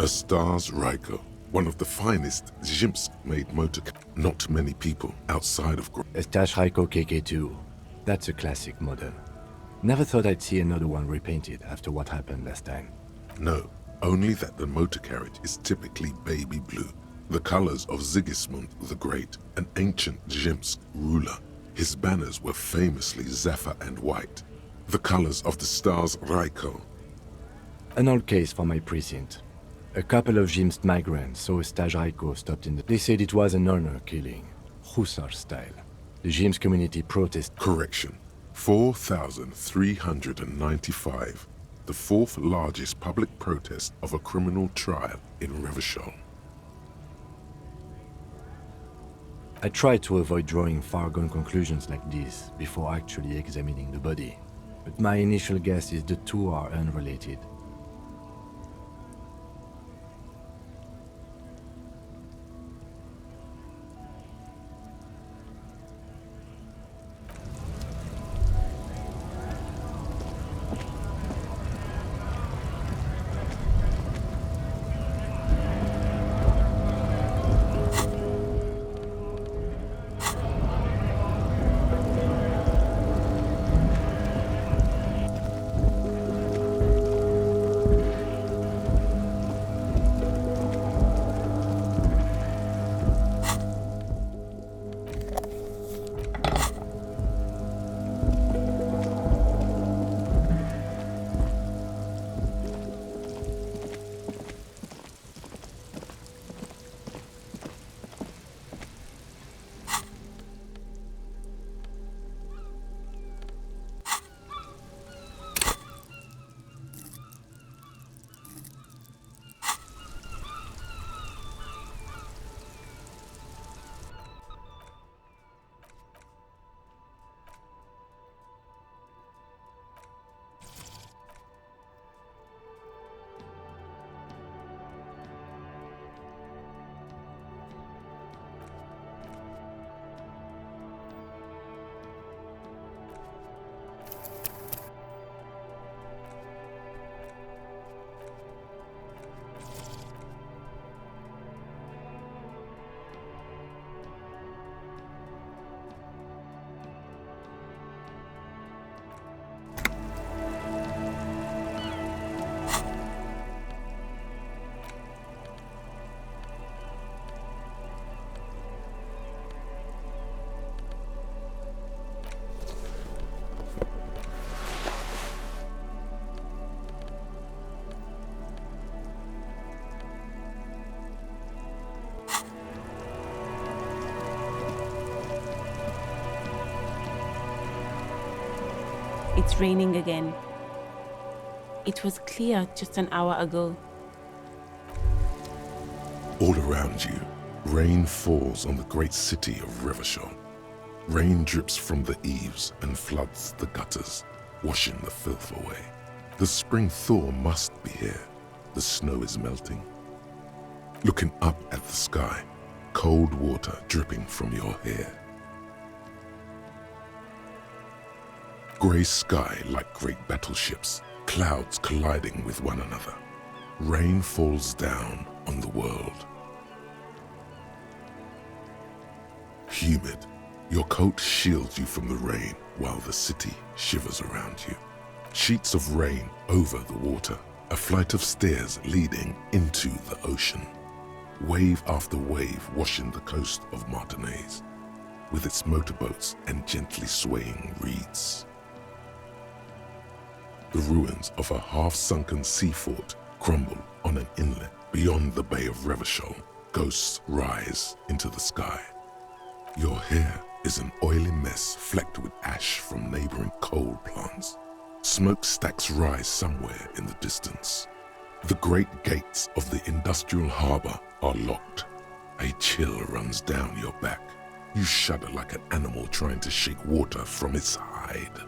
Stars Ryko, one of the finest Zhimsk-made motor. Not many people outside of Stage Ryko KK2. That's a classic model. Never thought I'd see another one repainted after what happened last time. No, only that the motor carriage is typically baby blue, the colors of Sigismund the Great, an ancient Zhimsk ruler. His banners were famously zephyr and white, the colors of the Stars Ryko. An old case from my precinct. A couple of Zhimsk migrants saw a Stage Ryko stopped in the... They said it was an honor killing, Hussar style. The Zhimsk community protest... Correction, 4,395. The fourth largest public protest of a criminal trial in Revachol. I tried to avoid drawing far-gone conclusions like this before actually examining the body, but my initial guess is the two are unrelated. It's raining again. It was clear just an hour ago. All around you, rain falls on the great city of Revachol. Rain drips from the eaves and floods the gutters, washing the filth away. The spring thaw must be here. The snow is melting. Looking up at the sky, cold water dripping from your hair. Grey sky like great battleships, clouds colliding with one another. Rain falls down on the world. Humid, your coat shields you from the rain while the city shivers around you. Sheets of rain over the water, a flight of stairs leading into the ocean. Wave after wave washing the coast of Martinez, with its motorboats and gently swaying reeds. The ruins of a half-sunken sea fort crumble on an inlet beyond the Bay of Revachol. Ghosts rise into the sky. Your hair is an oily mess flecked with ash from neighboring coal plants. Smokestacks rise somewhere in the distance. The great gates of the industrial harbor are locked. A chill runs down your back. You shudder like an animal trying to shake water from its hide.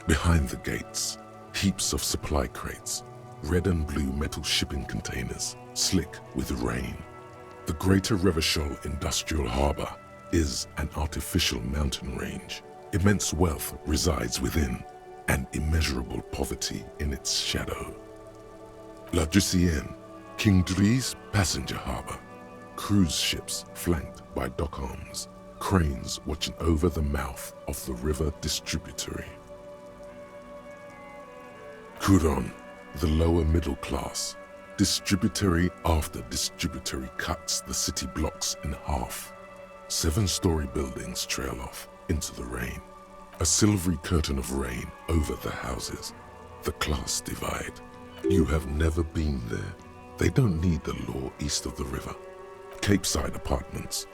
Behind the gates, heaps of supply crates, red and blue metal shipping containers, slick with rain. The Greater Revachol Industrial Harbor is an artificial mountain range. Immense wealth resides within, and immeasurable poverty in its shadow. La Drusienne, King Dri's passenger harbor. Cruise ships flanked by dock arms. Cranes watching over the mouth of the river distributary. Kuron, the lower middle class. Distributary after distributary cuts the city blocks in half. 7-story buildings trail off into the rain. A silvery curtain of rain over the houses. The class divide. You have never been there. They don't need the law east of the river. Capeside apartments.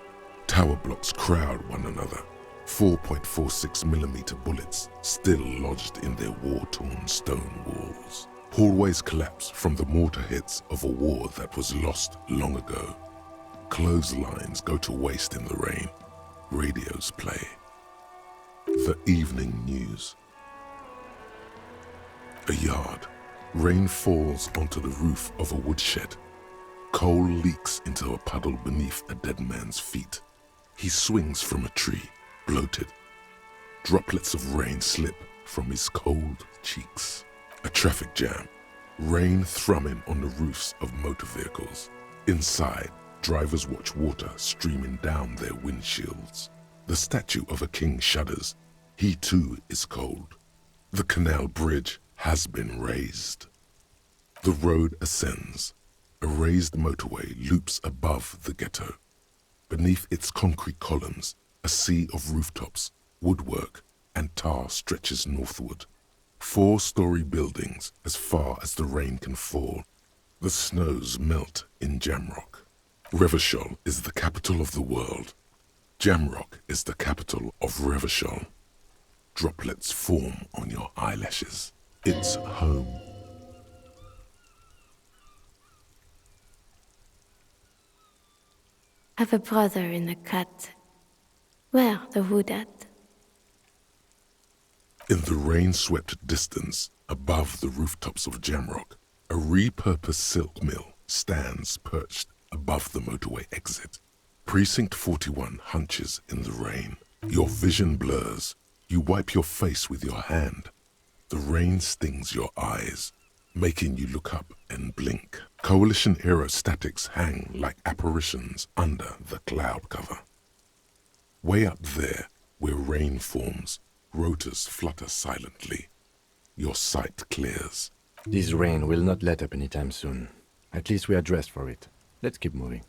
Tower blocks crowd one another. 4.46mm bullets still lodged in their war-torn stone walls. Hallways collapse from the mortar hits of a war that was lost long ago. Clotheslines go to waste in the rain. Radios play. The evening news. A yard. Rain falls onto the roof of a woodshed. Coal leaks into a puddle beneath a dead man's feet. He swings from a tree, bloated. Droplets of rain slip from his cold cheeks. A traffic jam. Rain thrumming on the roofs of motor vehicles. Inside, drivers watch water streaming down their windshields. The statue of a king shudders. He too is cold. The canal bridge has been raised. The road ascends. A raised motorway loops above the ghetto. Beneath its concrete columns, a sea of rooftops, woodwork, and tar stretches northward. 4-story buildings as far as the rain can fall. The snows melt in Jamrock. Revachol is the capital of the world. Jamrock is the capital of Revachol. Droplets form on your eyelashes. It's home. Have a brother in the cut. Where the wood at? In the rain-swept distance, above the rooftops of Jamrock, a repurposed silk mill stands perched above the motorway exit. Precinct 41 hunches in the rain. Your vision blurs. You wipe your face with your hand. The rain stings your eyes, making you look up and blink. Coalition aerostatics hang like apparitions under the cloud cover. Way up there, where rain forms, rotors flutter silently. Your sight clears. This rain will not let up anytime soon. At least we are dressed for it. Let's keep moving.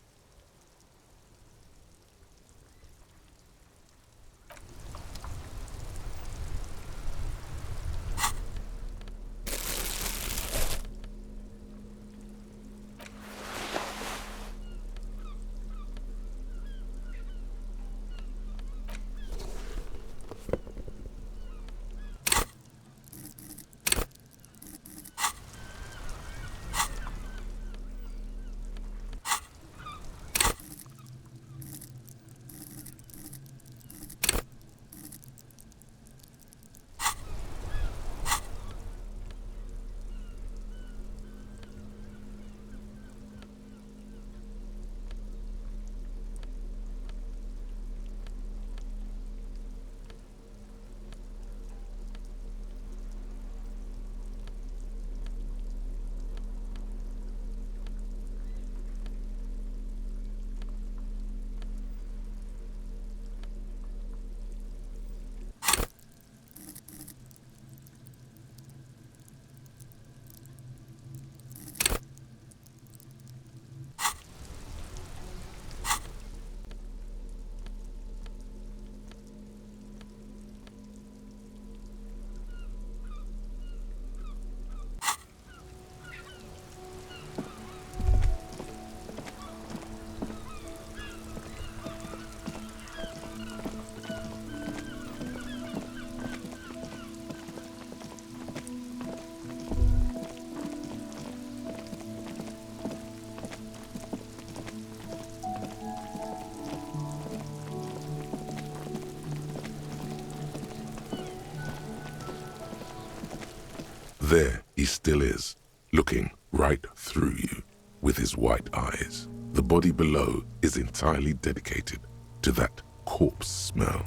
There he still is, looking right through you with his white eyes. The body below is entirely dedicated to that corpse smell.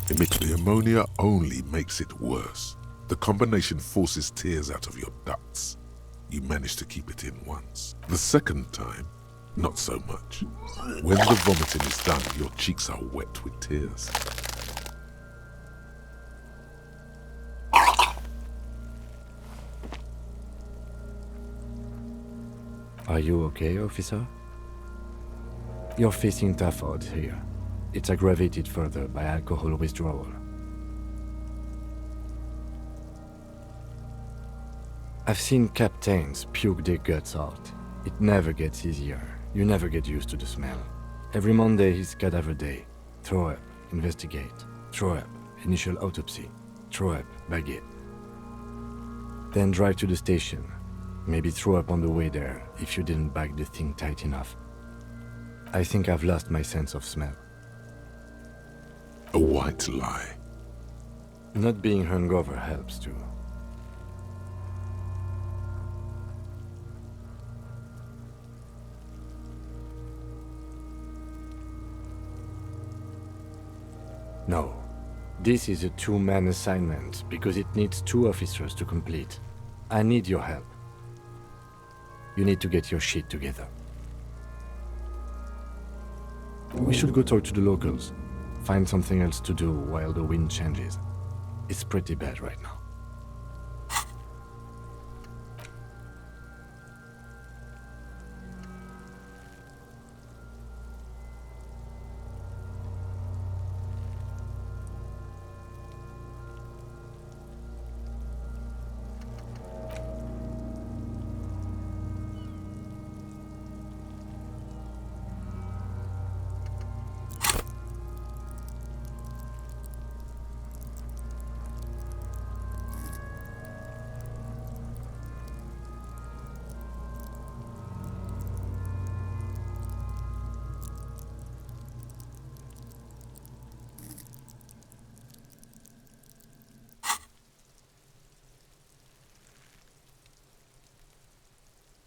The ammonia only makes it worse. The combination forces tears out of your ducts. you managed to keep it in once. The second time, not so much. When the vomiting is done, your cheeks are wet with tears. Are you okay, officer? You're facing tough odds here. It's aggravated further by alcohol withdrawal. I've seen captains puke their guts out. It never gets easier. You never get used to the smell. Every Monday is cadaver day. Throw up, investigate. Throw up, initial autopsy. Throw up, baguette. Then drive to the station. Maybe throw up on the way there if you didn't bag the thing tight enough. I think I've lost my sense of smell. A white lie. Not being hungover helps too. No. This is a two-man assignment because it needs 2 officers to complete. I need your help. You need to get your shit together. We should go talk to the locals. Find something else to do while the wind changes. It's pretty bad right now.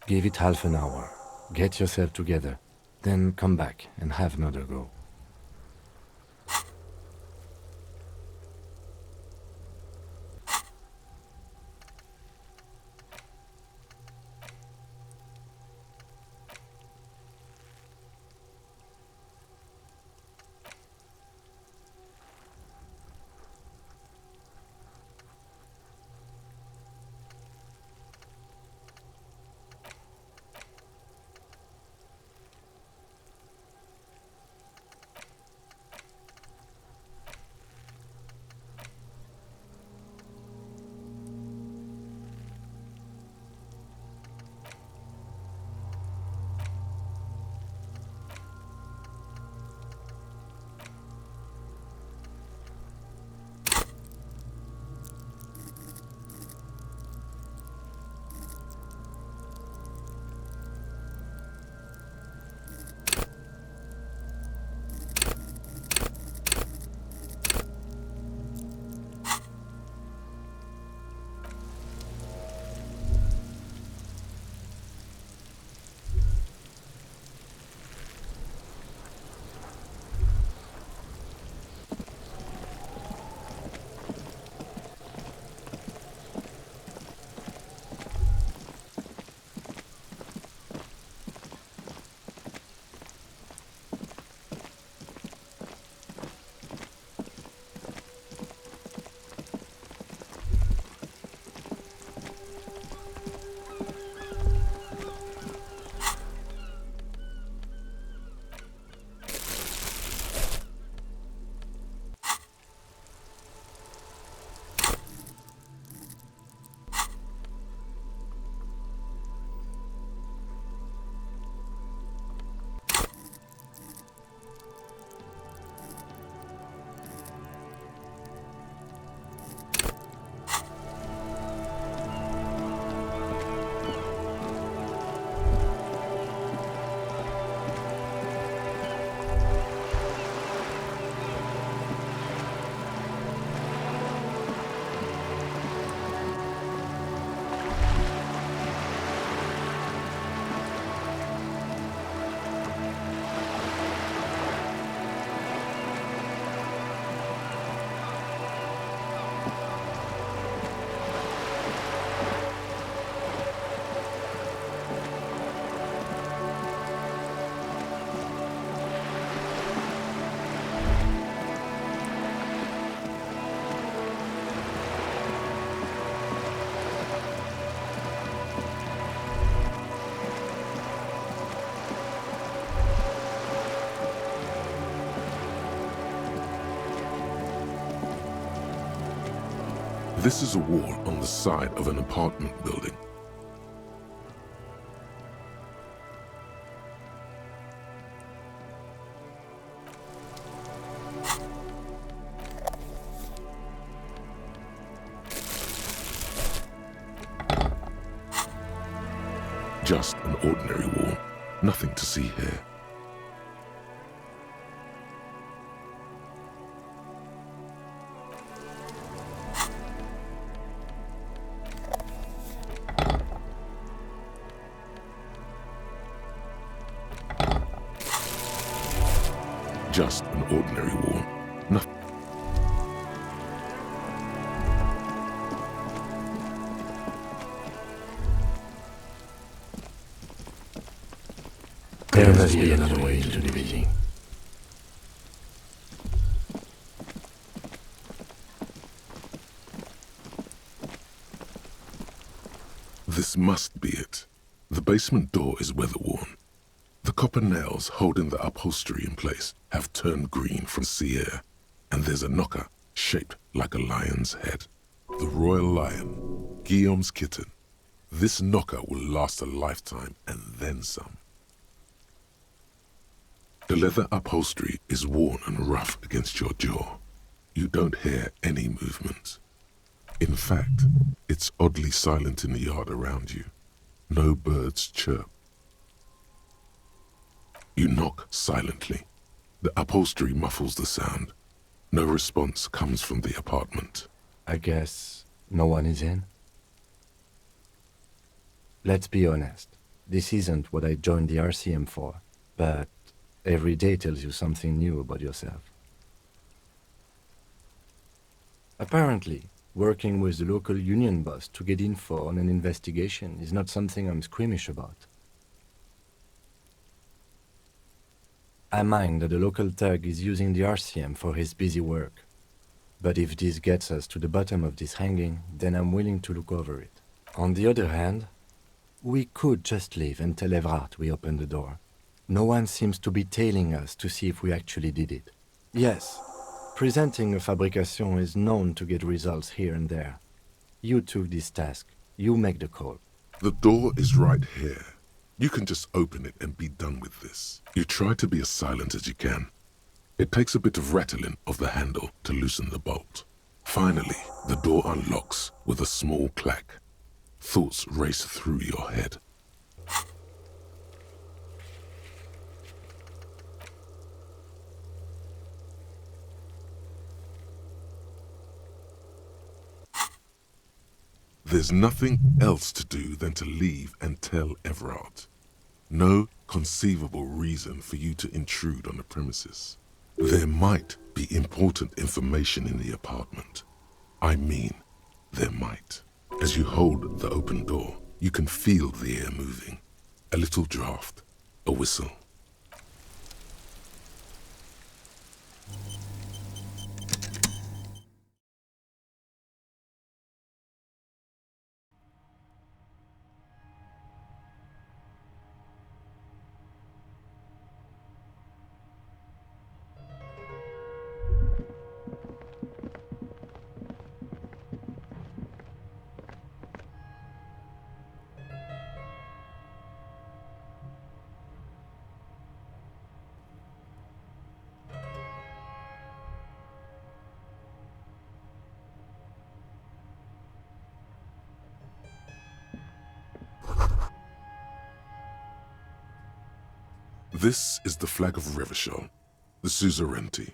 Give it half an hour. Get yourself together. Then come back and have another go. This is a wall on the side of an apartment building. Just an ordinary wall, nothing to see here. Just an ordinary wall, nothing. There must be another way into the building. This must be it. The basement door is weather-worn. The copper nails holding the upholstery in place have turned green from sea air, and there's a knocker shaped like a lion's head. The royal lion, Guillaume's kitten. This knocker will last a lifetime and then some. The leather upholstery is worn and rough against your jaw. You don't hear any movement. In fact, it's oddly silent in the yard around you. No birds chirp. You knock silently. The upholstery muffles the sound. No response comes from the apartment. I guess no one is in. Let's be honest. This isn't what I joined the RCM for, but every day tells you something new about yourself. Apparently, working with the local union boss to get info on an investigation is not something I'm squeamish about. I mind that the local thug is using the RCM for his busy work. But if this gets us to the bottom of this hanging, then I'm willing to look over it. On the other hand, we could just leave and tell Evrard we opened the door. No one seems to be tailing us to see if we actually did it. Yes, presenting a fabrication is known to get results here and there. You took this task. You make the call. The door is right here. You can just open it and be done with this. You try to be as silent as you can. It takes a bit of rattling of the handle to loosen the bolt. Finally, the door unlocks with a small clack. Thoughts race through your head. There's nothing else to do than to leave and tell Evrard. No conceivable reason for you to intrude on the premises. There might be important information in the apartment. I mean, there might. As you hold the open door, you can feel the air moving. A little draft, a whistle. This is the flag of Revachol, the suzerainty.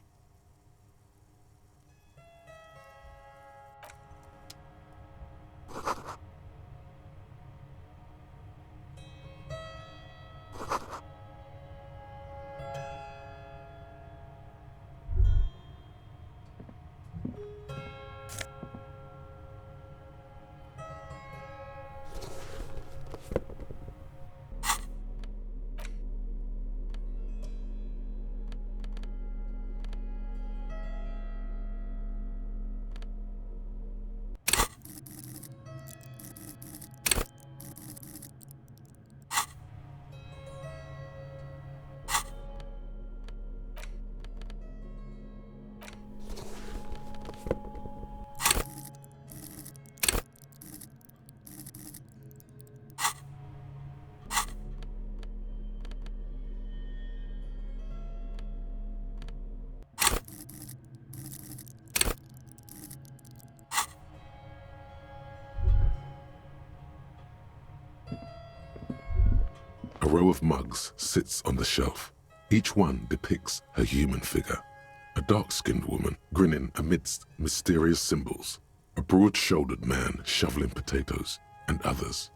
A row of mugs sits on the shelf. Each one depicts a human figure. A dark-skinned woman grinning amidst mysterious symbols. A broad-shouldered man shoveling potatoes, and others.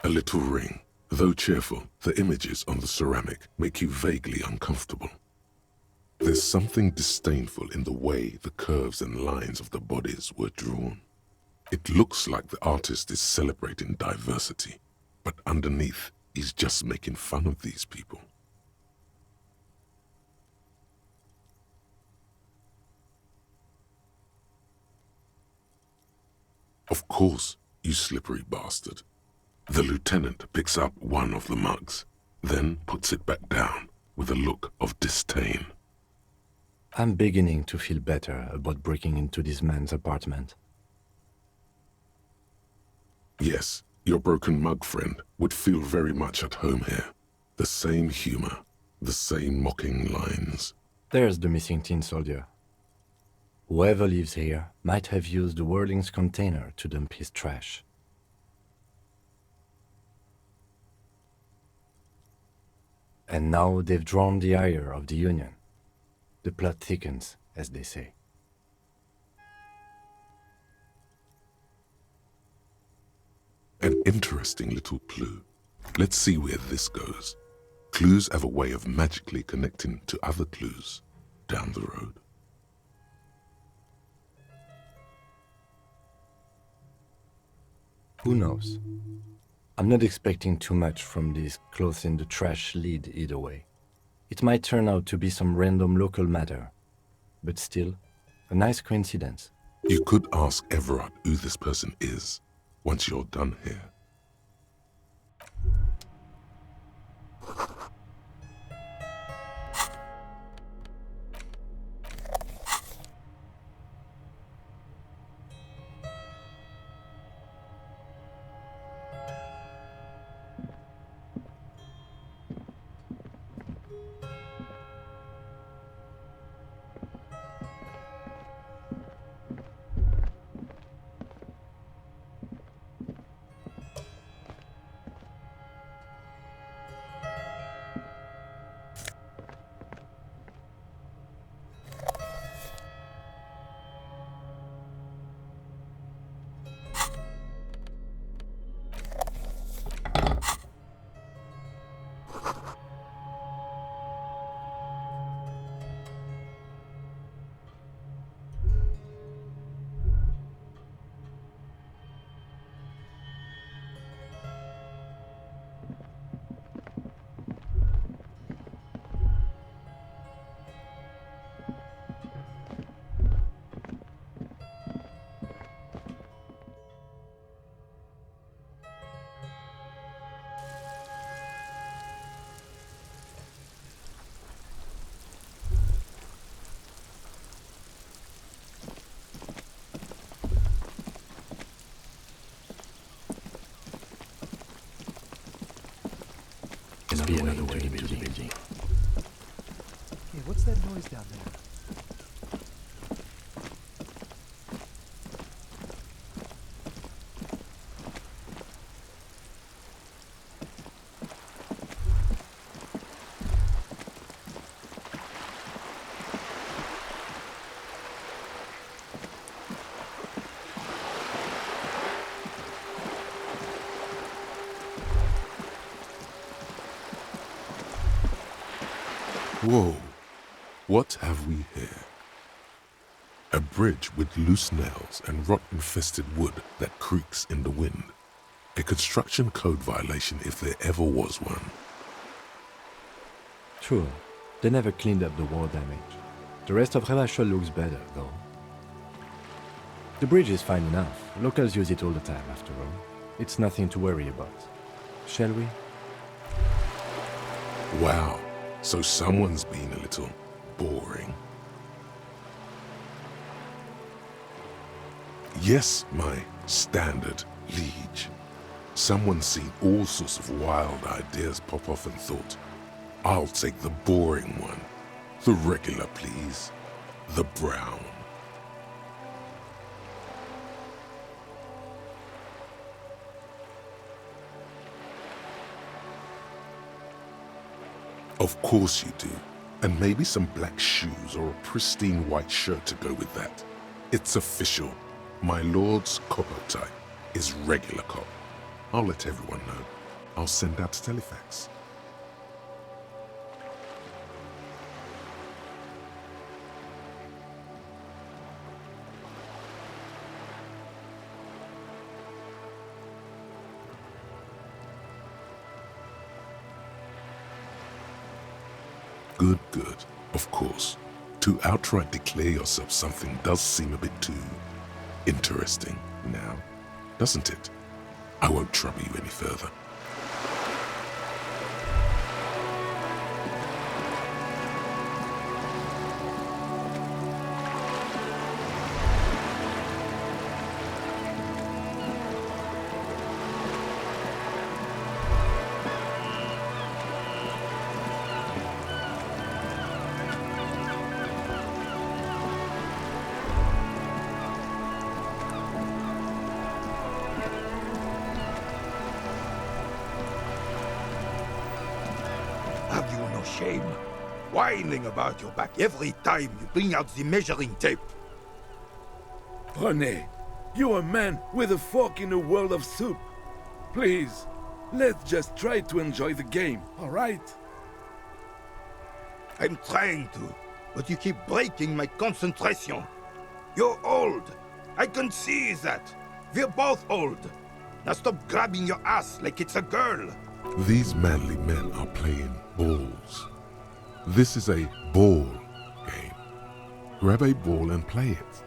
A little ring. Though cheerful, the images on the ceramic make you vaguely uncomfortable. There's something disdainful in the way the curves and lines of the bodies were drawn. It looks like the artist is celebrating diversity, but underneath, he's just making fun of these people. Of course, you slippery bastard. The lieutenant picks up one of the mugs, then puts it back down with a look of disdain. I'm beginning to feel better about breaking into this man's apartment. Yes, your broken mug friend would feel very much at home here. The same humor, the same mocking lines. There's the missing tin soldier. Whoever lives here might have used the whirling's container to dump his trash. And now they've drawn the ire of the Union. The plot thickens, as they say. An interesting little clue. Let's see where this goes. Clues have a way of magically connecting to other clues down the road. Who knows? I'm not expecting too much from this clothes in the trash lead either way. It might turn out to be some random local matter, but still, a nice coincidence. You could ask Everard who this person is once you're done here. Must be another way into the building. Hey, what's that noise down there? Whoa, what have we here? A bridge with loose nails and rot-infested wood that creaks in the wind. A construction code violation if there ever was one. True, they never cleaned up the war damage. The rest of Revachol looks better, though. The bridge is fine enough. Locals use it all the time, after all. It's nothing to worry about. Shall we? Wow, so someone's been a little boring. Yes, my standard liege. Someone's seen all sorts of wild ideas pop off and thought, I'll take the boring one. The regular, please. The brown. Of course you do. And maybe some black shoes or a pristine white shirt to go with that. It's official. My lord's copper type is regular cop. I'll let everyone know. I'll send out a telefax. Good, good. Of course. To outright declare yourself something does seem a bit too interesting now, doesn't it? I won't trouble you any further. Have you no shame? Whining about your back every time you bring out the measuring tape. René, you're a man with a fork in a world of soup. Please, let's just try to enjoy the game, all right? I'm trying to, but you keep breaking my concentration. You're old. I can see that. We're both old. Now stop grabbing your ass like it's a girl. These manly men are playing balls. This is a ball game. Grab a ball and play it.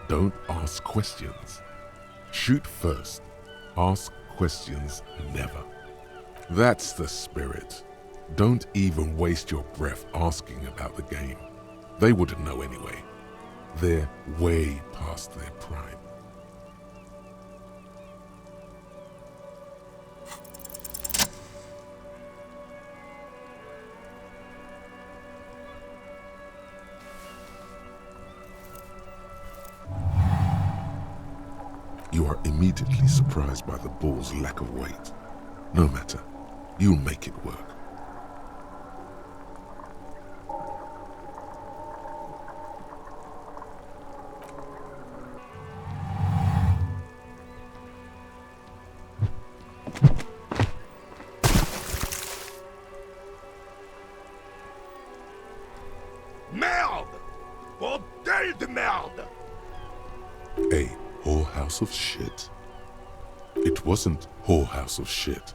Don't ask questions. Shoot first. Ask questions never. That's the spirit. Don't even waste your breath asking about the game. They wouldn't know anyway. They're way past their prime. You are immediately surprised by the ball's lack of weight. No matter, you'll make it work. Merde! Bordel de merde! A whorehouse of shit? It wasn't whorehouse of shit.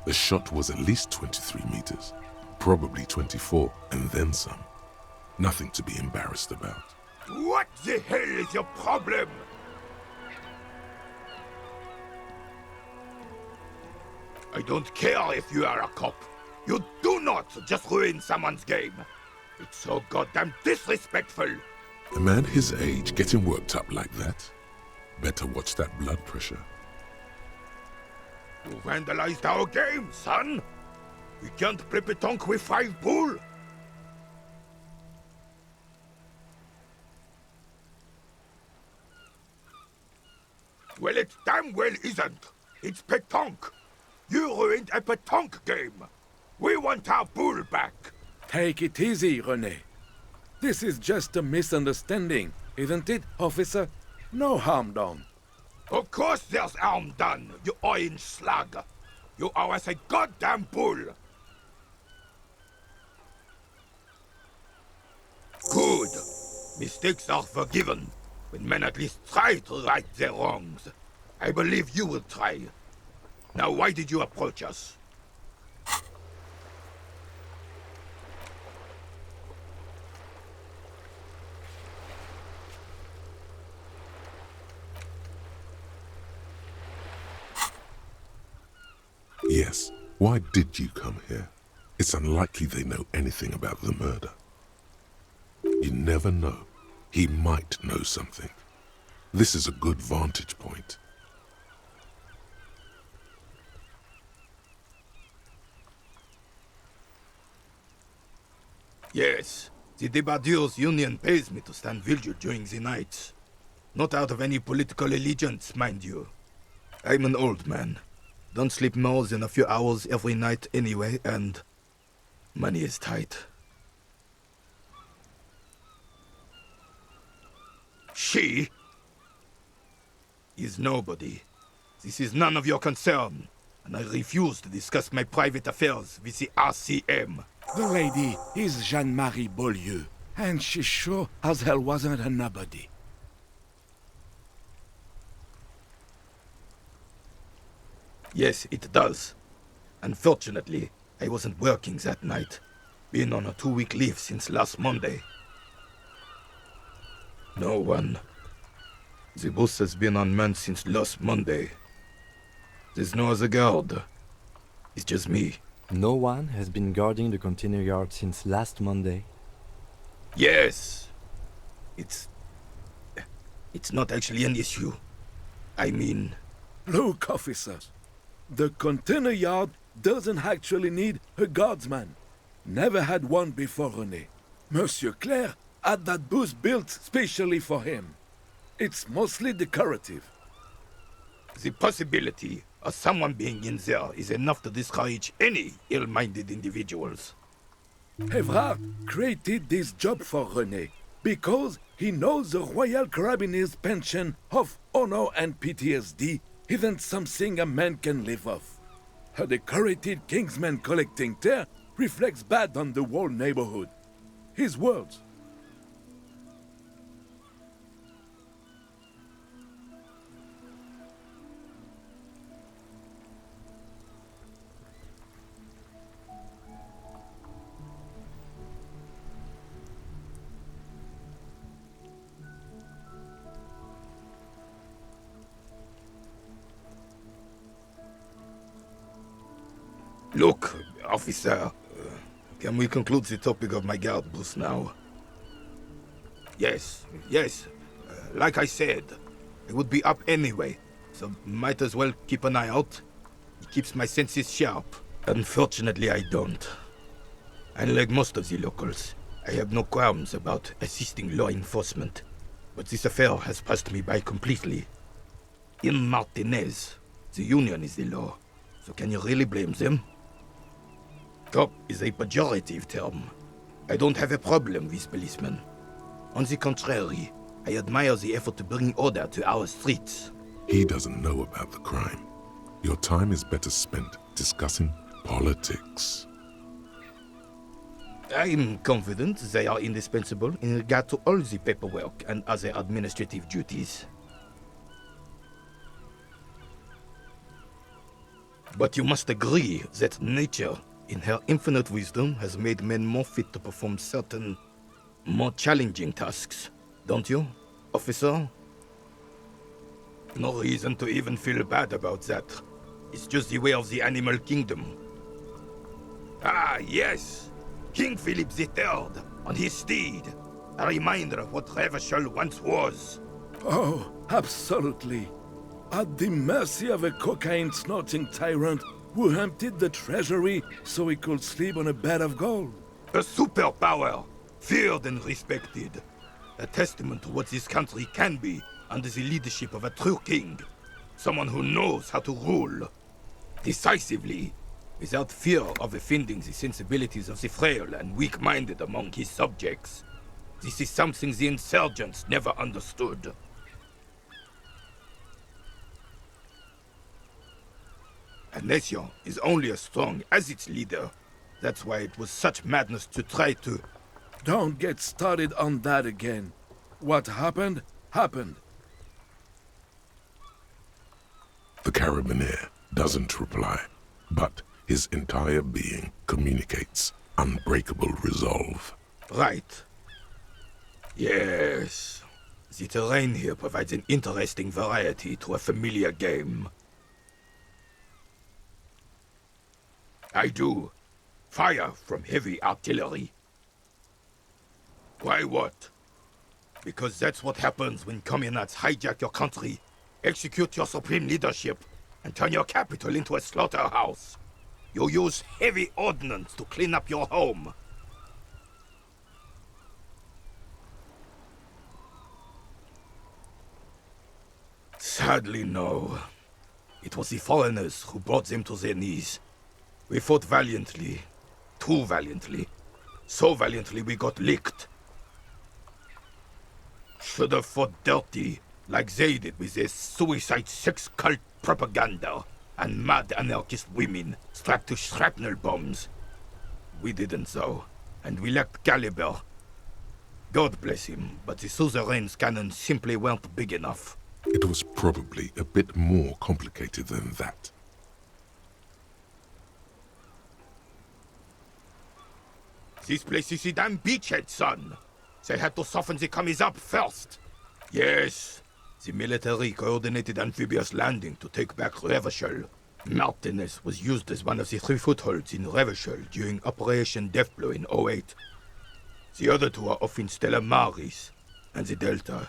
The shot was at least 23 meters, probably 24, and then some. Nothing to be embarrassed about. What the hell is your problem? I don't care if you are a cop. You do not just ruin someone's game. It's so goddamn disrespectful. A man his age getting worked up like that? Better watch that blood pressure. You vandalized our game, son. We can't play pétanque with 5 bull. Well, it damn well isn't. It's pétanque. You ruined a pétanque game. We want our bull back. Take it easy, René. This is just a misunderstanding, isn't it, officer? No harm done. Of course there's harm done, you orange slug. You owe us a goddamn bull. Good. Mistakes are forgiven when men at least try to right their wrongs. I believe you will try. Now, why did you approach us? Yes, why did you come here? It's unlikely they know anything about the murder. You never know. He might know something. This is a good vantage point. Yes, the Debardeurs Union pays me to stand vigil during the night. Not out of any political allegiance, mind you. I'm an old man. Don't sleep more than a few hours every night anyway, and Money is tight. She is nobody. This is none of your concern, and I refuse to discuss my private affairs with the RCM. The lady is Jeanne-Marie Beaulieu, and she sure as hell wasn't a nobody. Yes, it does. Unfortunately, I wasn't working that night. Been on a 2-week leave since last Monday. No one. The bus has been unmanned since last Monday. There's no other guard. It's just me. No one has been guarding the container yard since last Monday. Yes. It's not actually an issue. I mean... Look, officers. The container yard doesn't actually need a guardsman. Never had one before René. Monsieur Claire had that booth built specially for him. It's mostly decorative. The possibility of someone being in there is enough to discourage any ill-minded individuals. Evrard created this job for René because he knows the Royal Carabinier's pension of honor and PTSD isn't something a man can live off. A decorated Kingsman collecting tear reflects bad on the whole neighborhood. His words. Look, officer, can we conclude the topic of my guard booth now? Yes, like I said, I would be up anyway, so might as well keep an eye out. It keeps my senses sharp. Unfortunately, I don't. Unlike most of the locals, I have no qualms about assisting law enforcement, but this affair has passed me by completely. In Martinez, the Union is the law, so can you really blame them? Cop is a pejorative term. I don't have a problem with policemen. On the contrary, I admire the effort to bring order to our streets. He doesn't know about the crime. Your time is better spent discussing politics. I'm confident they are indispensable in regard to all the paperwork and other administrative duties. But you must agree that nature, in her infinite wisdom, has made men more fit to perform certain, more challenging tasks, don't you, officer? No reason to even feel bad about that. It's just the way of the animal kingdom. Ah, yes! King Philip III, on his steed. A reminder of what Revachol once was. Oh, absolutely. At the mercy of a cocaine-snorting tyrant who emptied the treasury so he could sleep on a bed of gold. A superpower, feared and respected. A testament to what this country can be under the leadership of a true king. Someone who knows how to rule. Decisively, without fear of offending the sensibilities of the frail and weak-minded among his subjects. This is something the insurgents never understood. A nation is only as strong as its leader. That's why it was such madness to try to... Don't get started on that again. What happened, happened. The Carabinier doesn't reply, but his entire being communicates unbreakable resolve. Right. Yes. The terrain here provides an interesting variety to a familiar game. I do. Fire from heavy artillery. Why what? Because that's what happens when communards hijack your country, execute your supreme leadership, and turn your capital into a slaughterhouse. You use heavy ordnance to clean up your home. Sadly, no. It was the foreigners who brought them to their knees. We fought valiantly, too valiantly. So valiantly we got licked. Should have fought dirty, like they did with their suicide sex cult propaganda and mad anarchist women strapped to shrapnel bombs. We didn't though, and we lacked caliber. God bless him, but the suzerain's cannons simply weren't big enough. It was probably a bit more complicated than that. This place is a damn beachhead, son. They had to soften the commies up first. Yes, the military coordinated amphibious landing to take back Revachol. Martinez was used as one of the 3 footholds in Revachol during Operation Deathblow in '08. The other 2 are off in Stella Maris and the Delta.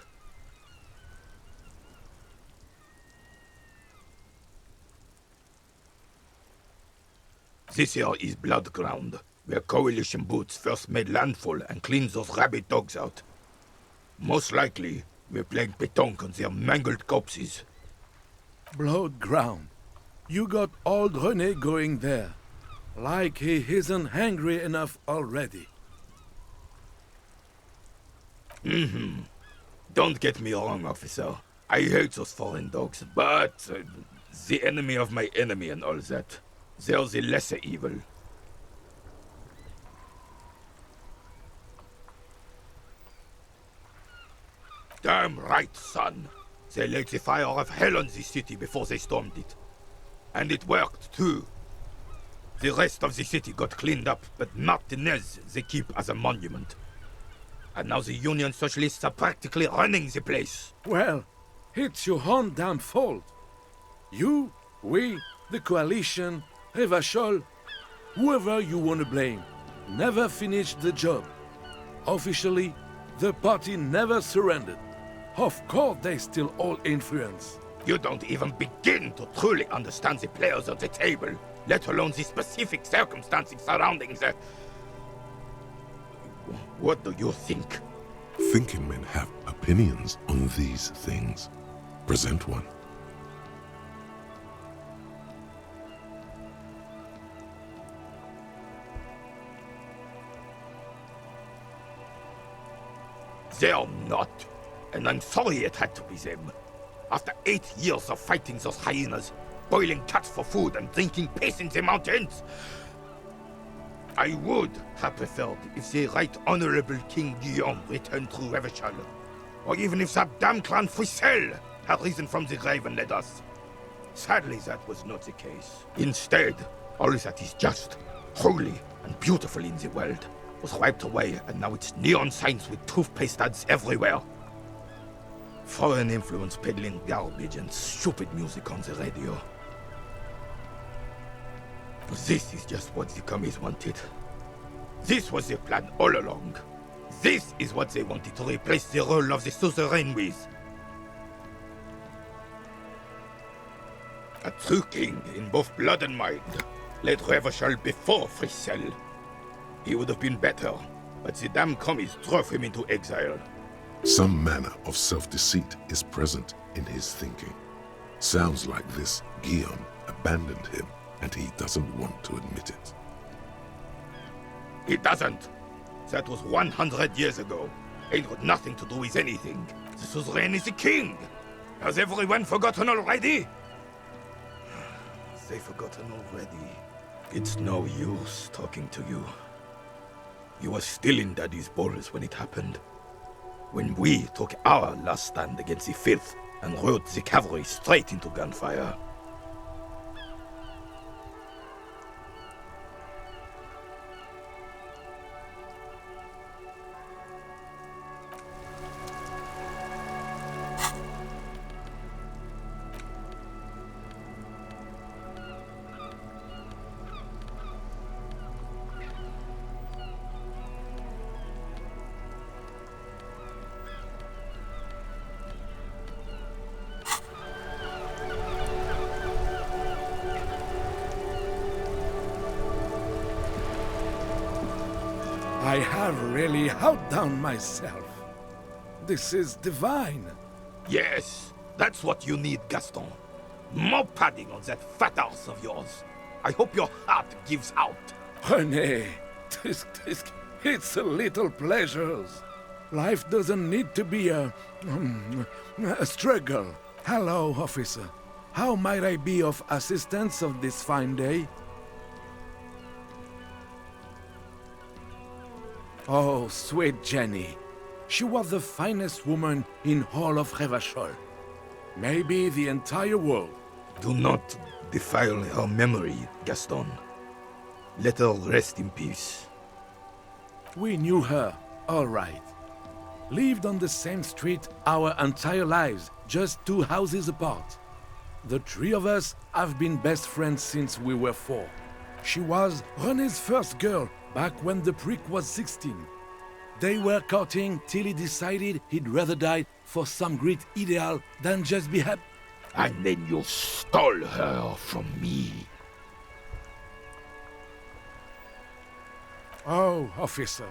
This here is Blood Ground, where Coalition boots first made landfall and cleaned those rabid dogs out. Most likely, we're playing pétanque on their mangled corpses. Blood ground. You got old René going there. Like he isn't hungry enough already. Don't get me wrong, officer. I hate those foreign dogs, but the enemy of my enemy and all that. They're the lesser evil. Damn right, son. They laid the fire of hell on the city before they stormed it. And it worked, too. The rest of the city got cleaned up, but Martinez they keep as a monument. And now the Union Socialists are practically running the place. Well, it's your own damn fault. You, we, the coalition, Revachol, whoever you want to blame, never finished the job. Officially, the party never surrendered. Of course they still all influence. You don't even begin to truly understand the players at the table, let alone the specific circumstances surrounding the... What do you think? Thinking men have opinions on these things. Present one. They're not. And I'm sorry it had to be them. After 8 years of fighting those hyenas, boiling cats for food and drinking piss in the mountains, I would have preferred if the Right Honorable King Guillaume returned through Revachol, or even if that damn clan Frisel had risen from the grave and led us. Sadly, that was not the case. Instead, all that is just, holy, and beautiful in the world was wiped away, and now it's neon signs with toothpaste ads everywhere. Foreign influence peddling garbage and stupid music on the radio. This is just what the commies wanted. This was their plan all along. This is what they wanted to replace the role of the suzerain with. A true king in both blood and mind led Revachol before Frisel. He would have been better, but the damn commies drove him into exile. Some manner of self-deceit is present in his thinking. Sounds like this Guillaume abandoned him, and he doesn't want to admit it. He doesn't. That was 100 years ago. Ain't got nothing to do with anything. The suzerain is the king. Has everyone forgotten already? They've forgotten already. It's no use talking to you. You were still in Daddy's balls when it happened. When we took our last stand against the filth and rode the cavalry straight into gunfire. I have really outdone myself. This is divine. Yes, that's what you need, Gaston. More padding on that fat arse of yours. I hope your heart gives out. René, It's a little pleasures. Life doesn't need to be a struggle. Hello, officer. How might I be of assistance on this fine day? Oh, sweet Jenny. She was the finest woman in all of Revachol. Maybe the entire world. Do not defile her memory, Gaston. Let her rest in peace. We knew her, all right. Lived on the same street our entire lives, just 2 houses apart. The 3 of us have been best friends since we were 4. She was René's first girl back when the prick was 16. They were courting till he decided he'd rather die for some great ideal than just be happy. And then you stole her from me. Oh, officer.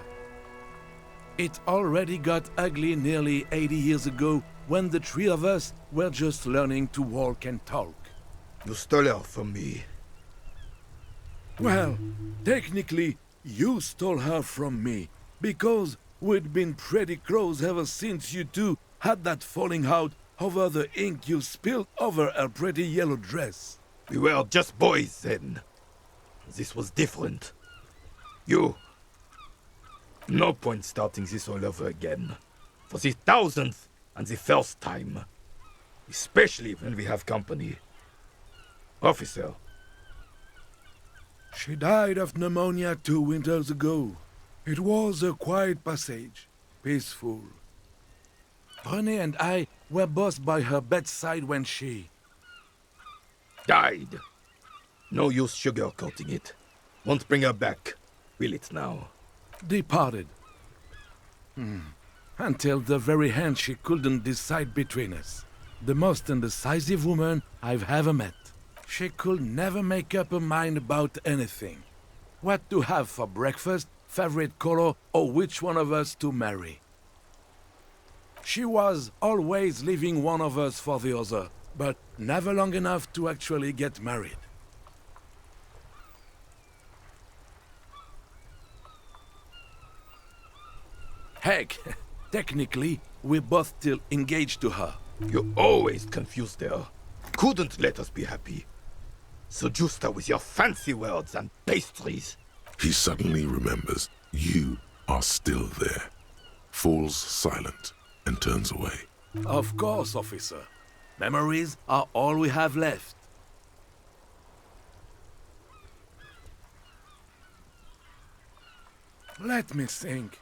It already got ugly nearly 80 years ago when the 3 of us were just learning to walk and talk. You stole her from me. Well, technically, you stole her from me, because we'd been pretty close ever since you two had that falling out over the ink you spilled over her pretty yellow dress. We were just boys then. This was different. You... No point starting this all over again. For the 1000th and the first time. Especially when we have company. Officer. She died of pneumonia 2 winters ago. It was a quiet passage, peaceful. René and I were both by her bedside when she... died. No use sugarcoating it. Won't bring her back. Will it now? departed. Until the very end she couldn't decide between us. The most indecisive woman I've ever met. She could never make up her mind about anything. What to have for breakfast, favorite color, or which one of us to marry. She was always leaving one of us for the other, but never long enough to actually get married. Heck, technically, we're both still engaged to her. You always confused her. Couldn't let us be happy. Seduced her with your fancy words and pastries. He suddenly remembers you are still there, falls silent, and turns away. Of course, officer. Memories are all we have left. Let me think.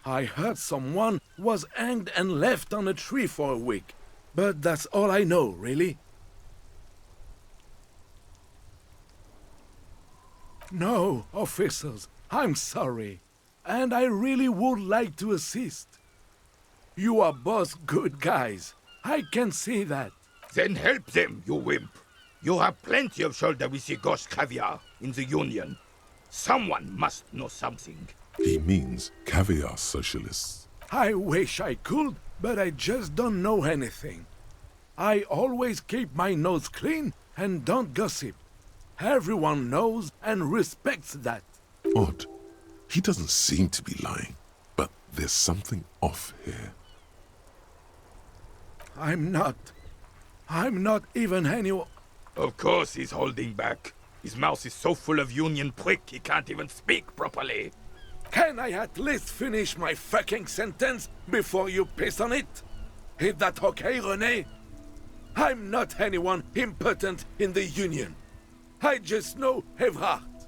I heard someone was hanged and left on a tree for a week, but that's all I know, really. No, officers, I'm sorry, and I really would like to assist. You are both good guys. I can see that. Then help them, you wimp. You have plenty of shoulder with the gauche caviar in the Union. Someone must know something. He means caviar socialists. I wish I could, but I just don't know anything. I always keep my nose clean and don't gossip. Everyone knows and respects that. Odd. He doesn't seem to be lying, but there's something off here. I'm not even anyone. Of course he's holding back. His mouth is so full of Union prick he can't even speak properly. Can I at least finish my fucking sentence before you piss on it? Is that okay, René? I'm not anyone important in the Union. I just know Evrard.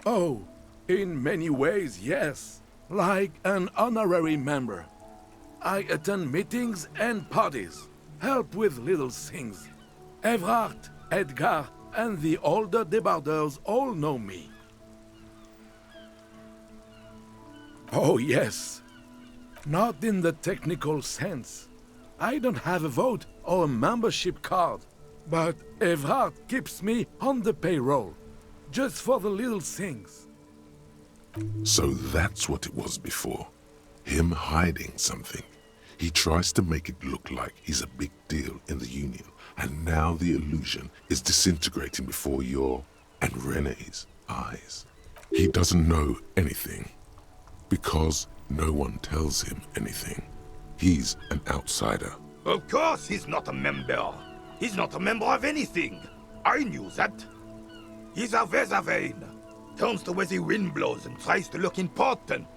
Oh, in many ways, yes. Like an honorary member. I attend meetings and parties, help with little things. Evrard, Edgar, and the older debarders all know me. Oh, yes. Not in the technical sense. I don't have a vote or a membership card, but Evrard keeps me on the payroll, just for the little things. So that's what it was before. Him hiding something. He tries to make it look like he's a big deal in the Union, and now the illusion is disintegrating before your and René's eyes. He doesn't know anything because no one tells him anything. He's an outsider. Of course he's not a member. He's not a member of anything. I knew that. He's a Vezavane. Turns to where the wind blows and tries to look important.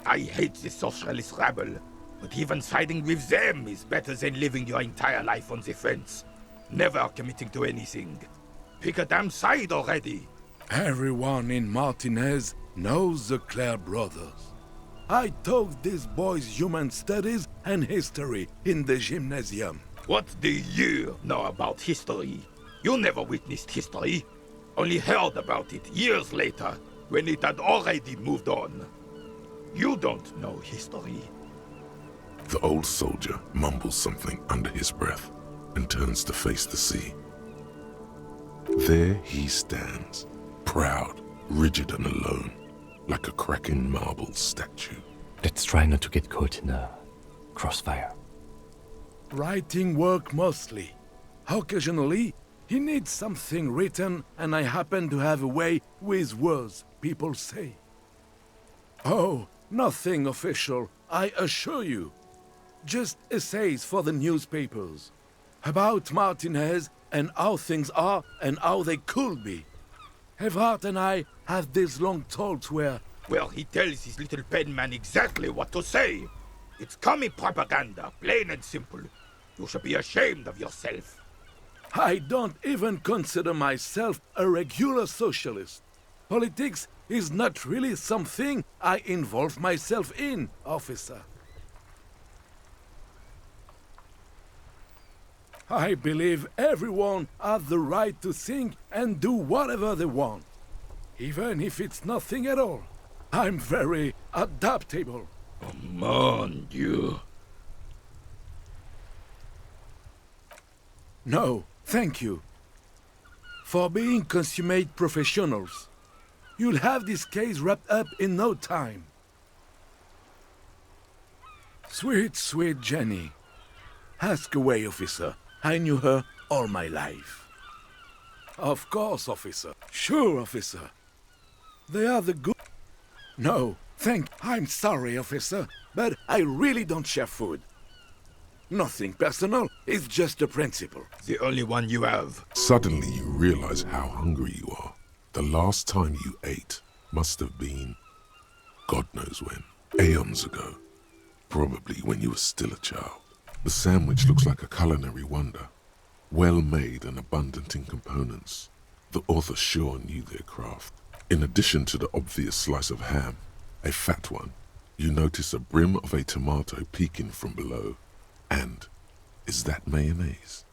I hate the socialist rabble, but even siding with them is better than living your entire life on the fence. Never committing to anything. Pick a damn side already. Everyone in Martinez knows the Clare brothers. I taught these boys human studies and history in the gymnasium. What do you know about history? You never witnessed history. Only heard about it years later, when it had already moved on. You don't know history. The old soldier mumbles something under his breath and turns to face the sea. There he stands, proud, rigid and alone, like a cracking marble statue. Let's try not to get caught in a crossfire. Writing work mostly. Occasionally, he needs something written, and I happen to have a way with words, people say. Oh, nothing official, I assure you. Just essays for the newspapers. About Martinez and how things are and how they could be. Evrard and I have these long talks where... Well, he tells his little pen man exactly what to say. It's commie propaganda, plain and simple. You should be ashamed of yourself. I don't even consider myself a regular socialist. Politics is not really something I involve myself in, officer. I believe everyone has the right to think and do whatever they want, even if it's nothing at all. I'm very adaptable. Oh, mon Dieu. No, thank you. For being consummate professionals, you'll have this case wrapped up in no time. Sweet, sweet Jenny. Ask away, officer. I knew her all my life. Of course, officer. Sure, officer. They are the good... No, I'm sorry, officer, but I really don't share food. Nothing personal, it's just a principle. The only one you have. Suddenly you realize how hungry you are. The last time you ate must have been, God knows when, aeons ago. Probably when you were still a child. The sandwich looks like a culinary wonder. Well made and abundant in components. The author sure knew their craft. In addition to the obvious slice of ham, a fat one, you notice a brim of a tomato peeking from below. And is that mayonnaise?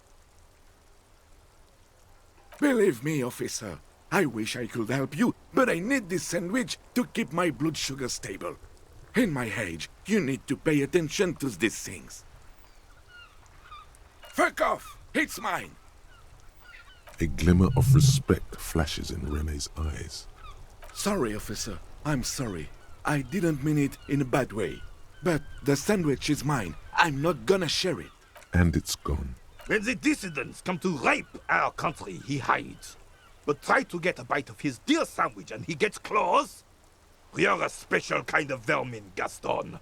Believe me, officer, I wish I could help you, but I need this sandwich to keep my blood sugar stable. In my age, you need to pay attention to these things. Fuck off! It's mine! A glimmer of respect flashes in Rene's eyes. Sorry, officer. I'm sorry. I didn't mean it in a bad way. But the sandwich is mine. I'm not gonna share it. And it's gone. When the dissidents come to rape our country, he hides. But try to get a bite of his dear sandwich and he gets close. You're a special kind of vermin, Gaston.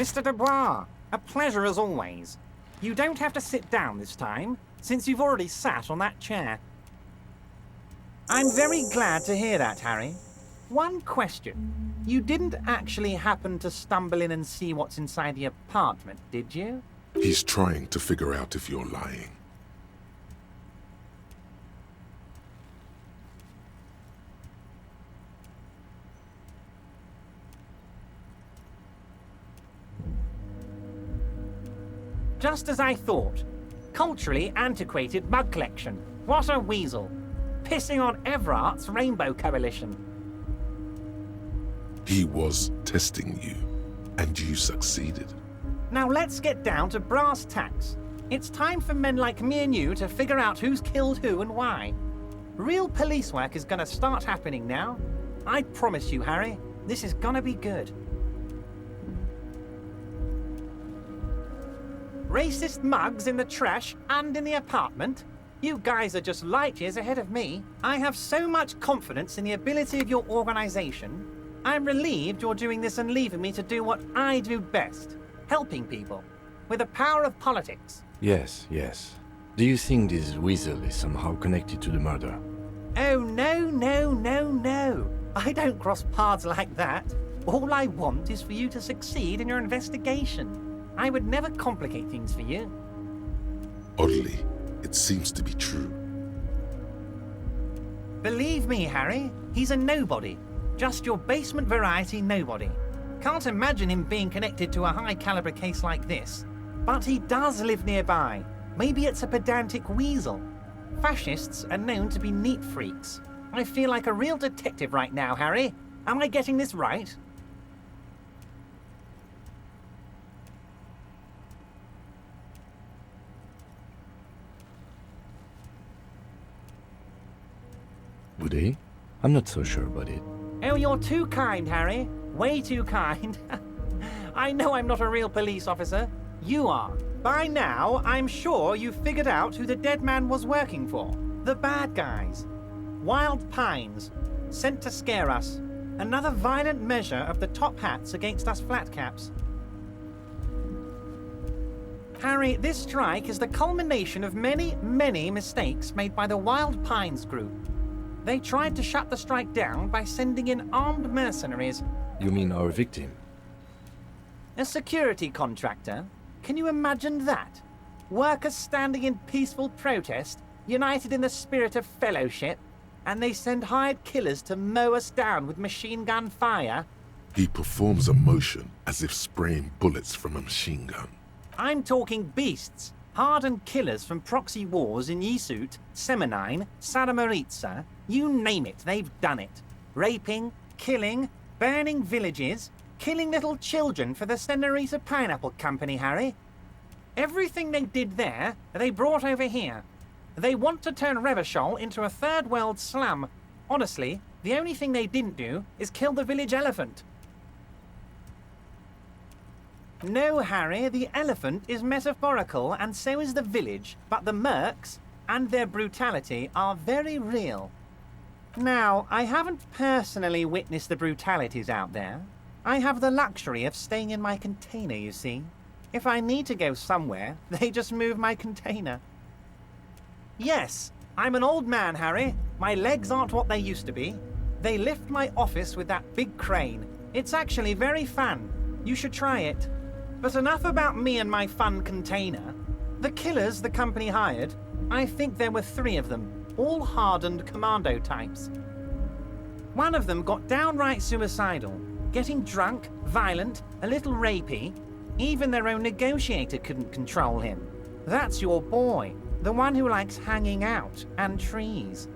Mr. Dubois, a pleasure as always. You don't have to sit down this time, since you've already sat on that chair. I'm very glad to hear that, Harry. One question. You didn't actually happen to stumble in and see what's inside the apartment, did you? He's trying to figure out if you're lying. Just as I thought. Culturally antiquated mug collection. What a weasel. Pissing on Everart's Rainbow Coalition. He was testing you, and you succeeded. Now let's get down to brass tacks. It's time for men like me and you to figure out who's killed who and why. Real police work is gonna start happening now. I promise you, Harry, this is gonna be good. Racist mugs in the trash and in the apartment? You guys are just light years ahead of me. I have so much confidence in the ability of your organization. I'm relieved you're doing this and leaving me to do what I do best. Helping people. With the power of politics. Yes, yes. Do you think this weasel is somehow connected to the murder? Oh, no. I don't cross paths like that. All I want is for you to succeed in your investigation. I would never complicate things for you. Oddly, it seems to be true. Believe me, Harry, he's a nobody. Just your basement variety nobody. Can't imagine him being connected to a high-caliber case like this. But he does live nearby. Maybe it's a pedantic weasel. Fascists are known to be neat freaks. I feel like a real detective right now, Harry. Am I getting this right? Would he? I'm not so sure about it. Oh, you're too kind, Harry. Way too kind. I know I'm not a real police officer. You are. By now, I'm sure you've figured out who the dead man was working for. The bad guys. Wild Pines. Sent to scare us. Another violent measure of the top hats against us flatcaps. Harry, this strike is the culmination of many, many mistakes made by the Wild Pines group. They tried to shut the strike down by sending in armed mercenaries. You mean our victim? A security contractor? Can you imagine that? Workers standing in peaceful protest, united in the spirit of fellowship, and they send hired killers to mow us down with machine gun fire? He performs a motion as if spraying bullets from a machine gun. I'm talking beasts. Hardened killers from proxy wars in Yisut, Semenine, Sadamoritsa, you name it, they've done it. Raping, killing, burning villages, killing little children for the Senorita Pineapple Company, Harry. Everything they did there, they brought over here. They want to turn Revachol into a third world slum. Honestly, the only thing they didn't do is kill the village elephant. No, Harry, the elephant is metaphorical and so is the village, but the mercs and their brutality are very real. Now, I haven't personally witnessed the brutalities out there. I have the luxury of staying in my container, you see. If I need to go somewhere, they just move my container. Yes, I'm an old man, Harry. My legs aren't what they used to be. They lift my office with that big crane. It's actually very fun. You should try it. But enough about me and my fun container. The killers the company hired, I think there were 3 of them, all hardened commando types. One of them got downright suicidal, getting drunk, violent, a little rapey. Even their own negotiator couldn't control him. That's your boy, the one who likes hanging out and trees.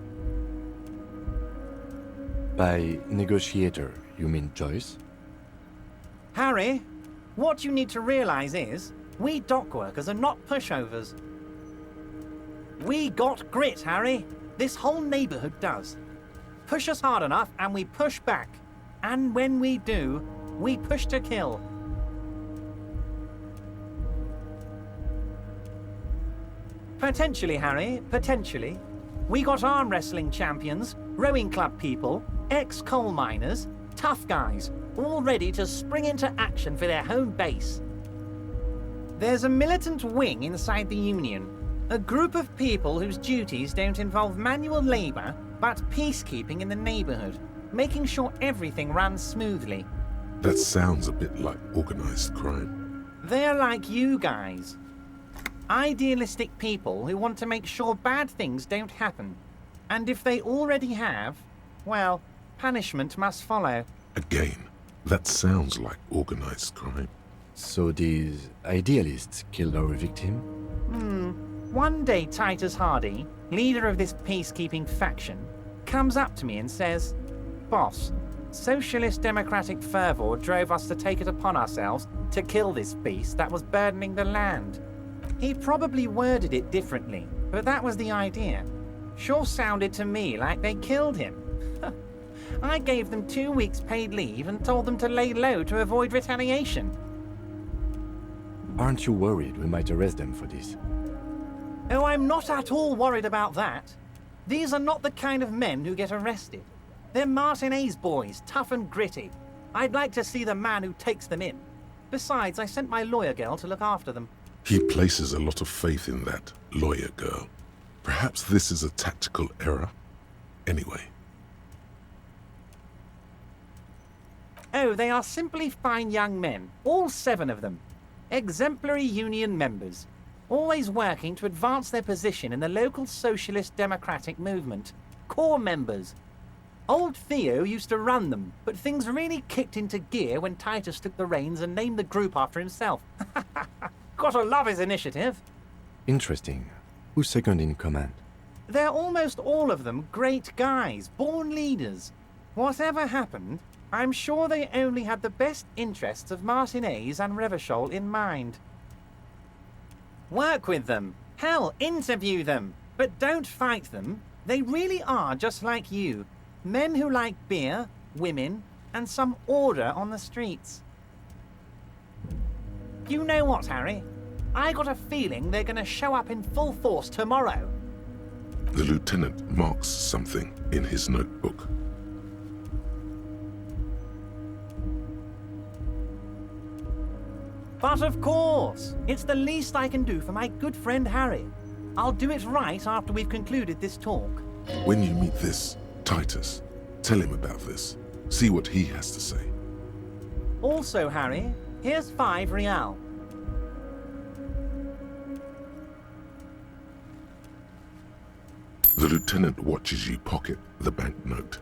By negotiator, you mean Joyce? Harry, what you need to realize is, we dock workers are not pushovers. We got grit, Harry. This whole neighborhood does. Push us hard enough and we push back. And when we do, we push to kill. Potentially, Harry, potentially. We got arm wrestling champions, rowing club people, ex-coal miners, Tough guys, all ready to spring into action for their home base. There's a militant wing inside the Union, a group of people whose duties don't involve manual labour, but peacekeeping in the neighbourhood, making sure everything runs smoothly. That sounds a bit like organized crime. They're like you guys. Idealistic people who want to make sure bad things don't happen. And if they already have, well, punishment must follow. Again, that sounds like organized crime. So these idealists killed our victim? One day Titus Hardy, leader of this peacekeeping faction, comes up to me and says, "Boss, socialist democratic fervor drove us to take it upon ourselves to kill this beast that was burdening the land." He probably worded it differently, but that was the idea. Sure sounded to me like they killed him. I gave them 2 weeks paid leave and told them to lay low to avoid retaliation. Aren't you worried we might arrest them for this? Oh, I'm not at all worried about that. These are not the kind of men who get arrested. They're Martinez boys, tough and gritty. I'd like to see the man who takes them in. Besides, I sent my lawyer girl to look after them. He places a lot of faith in that lawyer girl. Perhaps this is a tactical error. Anyway. Oh, they are simply fine young men, all 7 of them. Exemplary union members, always working to advance their position in the local socialist democratic movement. Core members. Old Theo used to run them, but things really kicked into gear when Titus took the reins and named the group after himself. Gotta love his initiative. Interesting. Who's second in command? They're almost all of them great guys, born leaders. Whatever happened, I'm sure they only had the best interests of Martinez and Revachol in mind. Work with them. Hell, interview them. But don't fight them. They really are just like you. Men who like beer, women, and some order on the streets. You know what, Harry? I got a feeling they're gonna show up in full force tomorrow. The lieutenant marks something in his notebook. But of course, it's the least I can do for my good friend Harry. I'll do it right after we've concluded this talk. When you meet this Titus, tell him about this. See what he has to say. Also, Harry, here's 5 real. The lieutenant watches you pocket the banknote.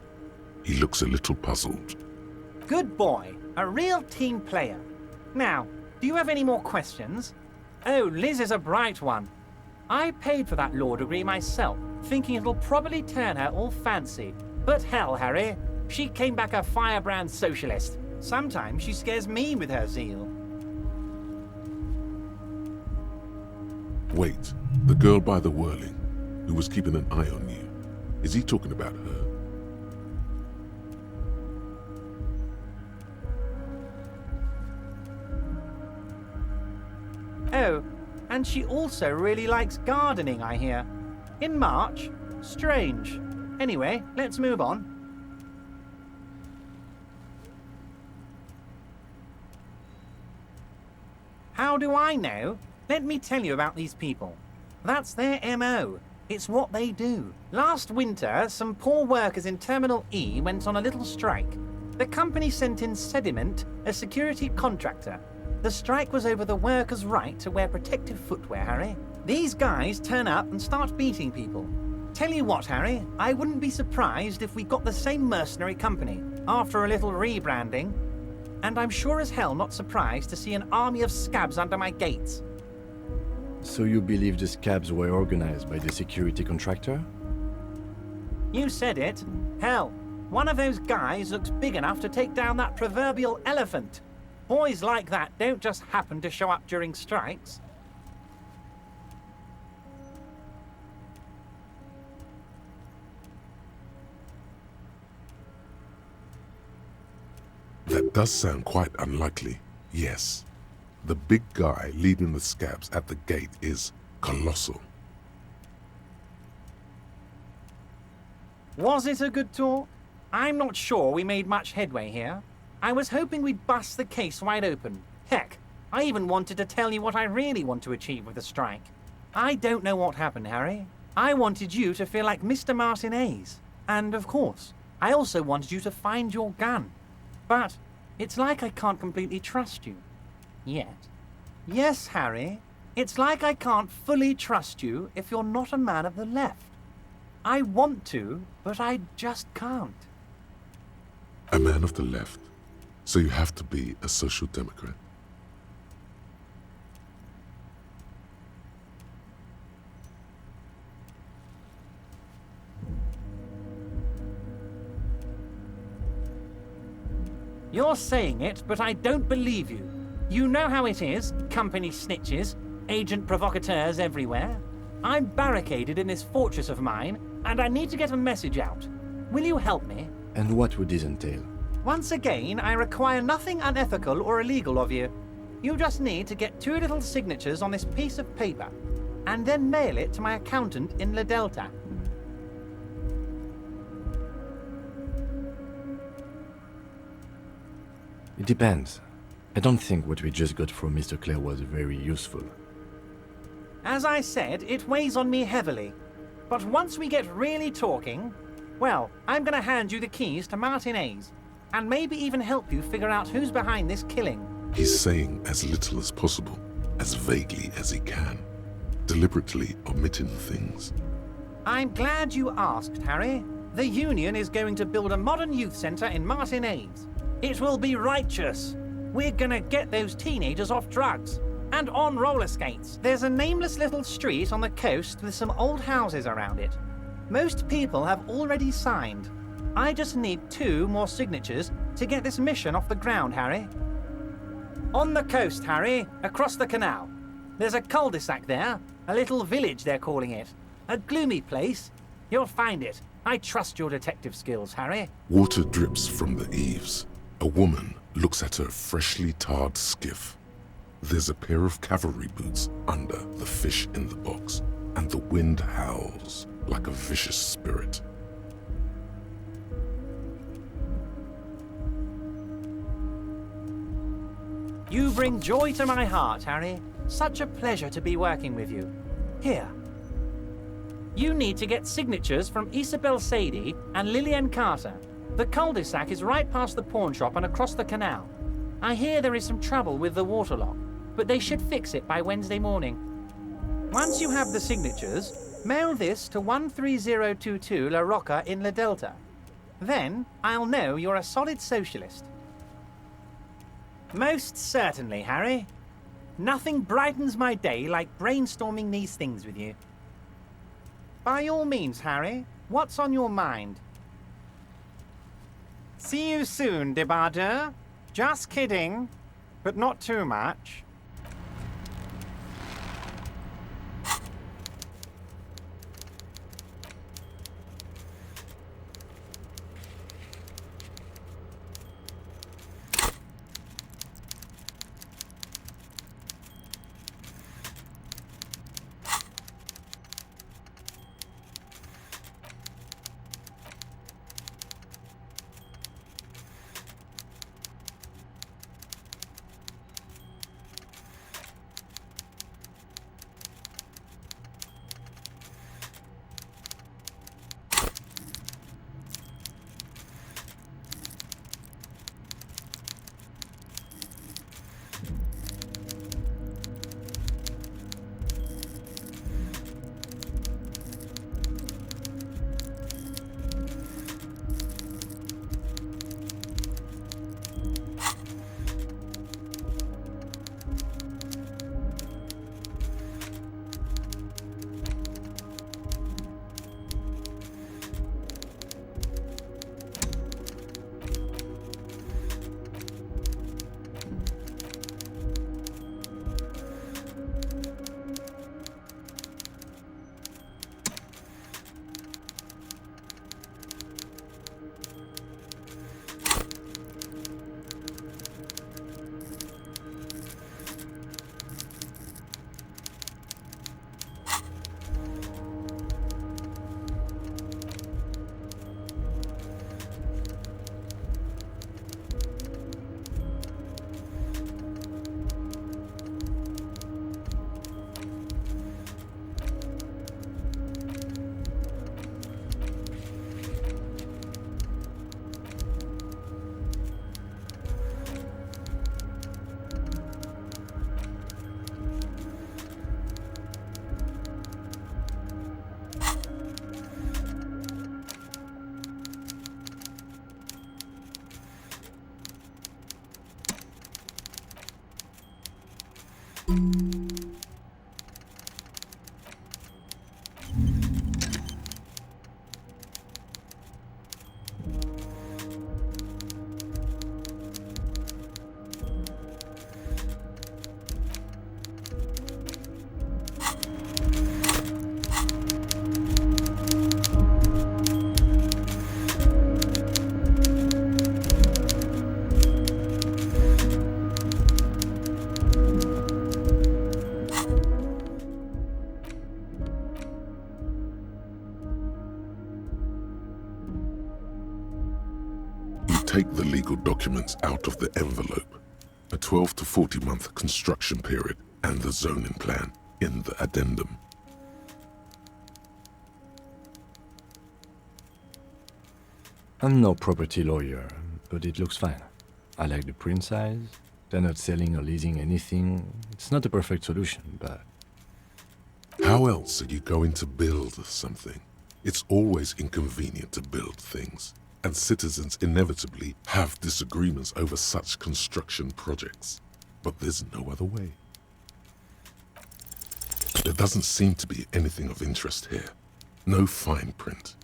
He looks a little puzzled. Good boy, a real team player. Now, do you have any more questions? Oh, Liz is a bright one. I paid for that law degree myself, thinking it'll probably turn her all fancy. But hell, Harry, she came back a firebrand socialist. Sometimes she scares me with her zeal. Wait, the girl by the whirling, who was keeping an eye on you. Is he talking about her? Oh, and she also really likes gardening, I hear. In March? Strange. Anyway, let's move on. How do I know? Let me tell you about these people. That's their MO. It's what they do. Last winter, some poor workers in Terminal E went on a little strike. The company sent in Sediment, a security contractor. The strike was over the workers' right to wear protective footwear, Harry. These guys turn up and start beating people. Tell you what, Harry, I wouldn't be surprised if we got the same mercenary company after a little rebranding. And I'm sure as hell not surprised to see an army of scabs under my gates. So you believe the scabs were organized by the security contractor? You said it. Hell, one of those guys looks big enough to take down that proverbial elephant. Boys like that don't just happen to show up during strikes. That does sound quite unlikely, yes. The big guy leading the scabs at the gate is colossal. Was it a good talk? I'm not sure we made much headway here. I was hoping we'd bust the case wide open. Heck, I even wanted to tell you what I really want to achieve with the strike. I don't know what happened, Harry. I wanted you to feel like Mr. Martinez. And of course, I also wanted you to find your gun. But it's like I can't completely trust you. Yet. Yes, Harry, it's like I can't fully trust you if you're not a man of the left. I want to, but I just can't. A man of the left. So you have to be a social democrat. You're saying it, but I don't believe you. You know how it is, company snitches, agent provocateurs everywhere. I'm barricaded in this fortress of mine, and I need to get a message out. Will you help me? And what would this entail? Once again, I require nothing unethical or illegal of you. You just need to get 2 little signatures on this piece of paper, and then mail it to my accountant in La Delta. It depends. I don't think what we just got from Mr. Clare was very useful. As I said, it weighs on me heavily. But once we get really talking, well, I'm gonna hand you the keys to Martinez, and maybe even help you figure out who's behind this killing. He's saying as little as possible, as vaguely as he can, deliberately omitting things. I'm glad you asked, Harry. The Union is going to build a modern youth centre in Martinez. It will be righteous. We're gonna get those teenagers off drugs and on roller skates. There's a nameless little street on the coast with some old houses around it. Most people have already signed. I just need 2 more signatures to get this mission off the ground, Harry. On the coast, Harry, across the canal. There's a cul-de-sac there, a little village they're calling it. A gloomy place. You'll find it. I trust your detective skills, Harry. Water drips from the eaves. A woman looks at her freshly tarred skiff. There's a pair of cavalry boots under the fish in the box, and the wind howls like a vicious spirit. You bring joy to my heart, Harry. Such a pleasure to be working with you. Here. You need to get signatures from Isabel Sadie and Lillian Carter. The cul-de-sac is right past the pawn shop and across the canal. I hear there is some trouble with the water lock, but they should fix it by Wednesday morning. Once you have the signatures, mail this to 13022 La Rocca in La Delta. Then I'll know you're a solid socialist. Most certainly, Harry. Nothing brightens my day like brainstorming these things with you. By all means, Harry, what's on your mind? See you soon, Debardeur. Just kidding, but not too much. take the legal documents out of the envelope, a 12 to 40 month construction period, and the zoning plan in the addendum. I'm no property lawyer, but it looks fine. I like the print size. They're not selling or leasing anything. It's not a perfect solution, but... How else are you going to build something? It's always inconvenient to build things, and citizens inevitably have disagreements over such construction projects. But there's no other way. There doesn't seem to be anything of interest here. No fine print.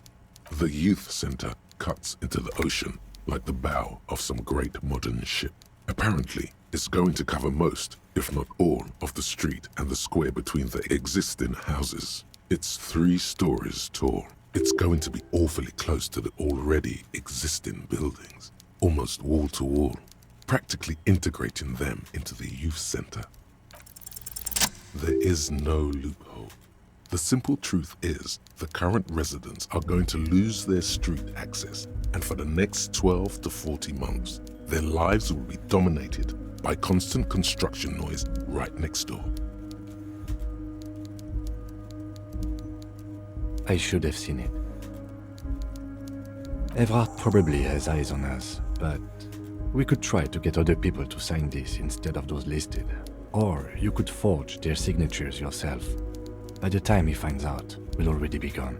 The youth center cuts into the ocean like the bow of some great modern ship. Apparently, it's going to cover most, if not all, of the street and the square between the existing houses. It's 3 stories tall. It's going to be awfully close to the already existing buildings, almost wall to wall, practically integrating them into the youth center. There is no loophole. The simple truth is, the current residents are going to lose their street access, and for the next 12 to 40 months, their lives will be dominated by constant construction noise right next door. I should have seen it. Evrard probably has eyes on us, but we could try to get other people to sign this instead of those listed. Or you could forge their signatures yourself. By the time he finds out, we'll already be gone.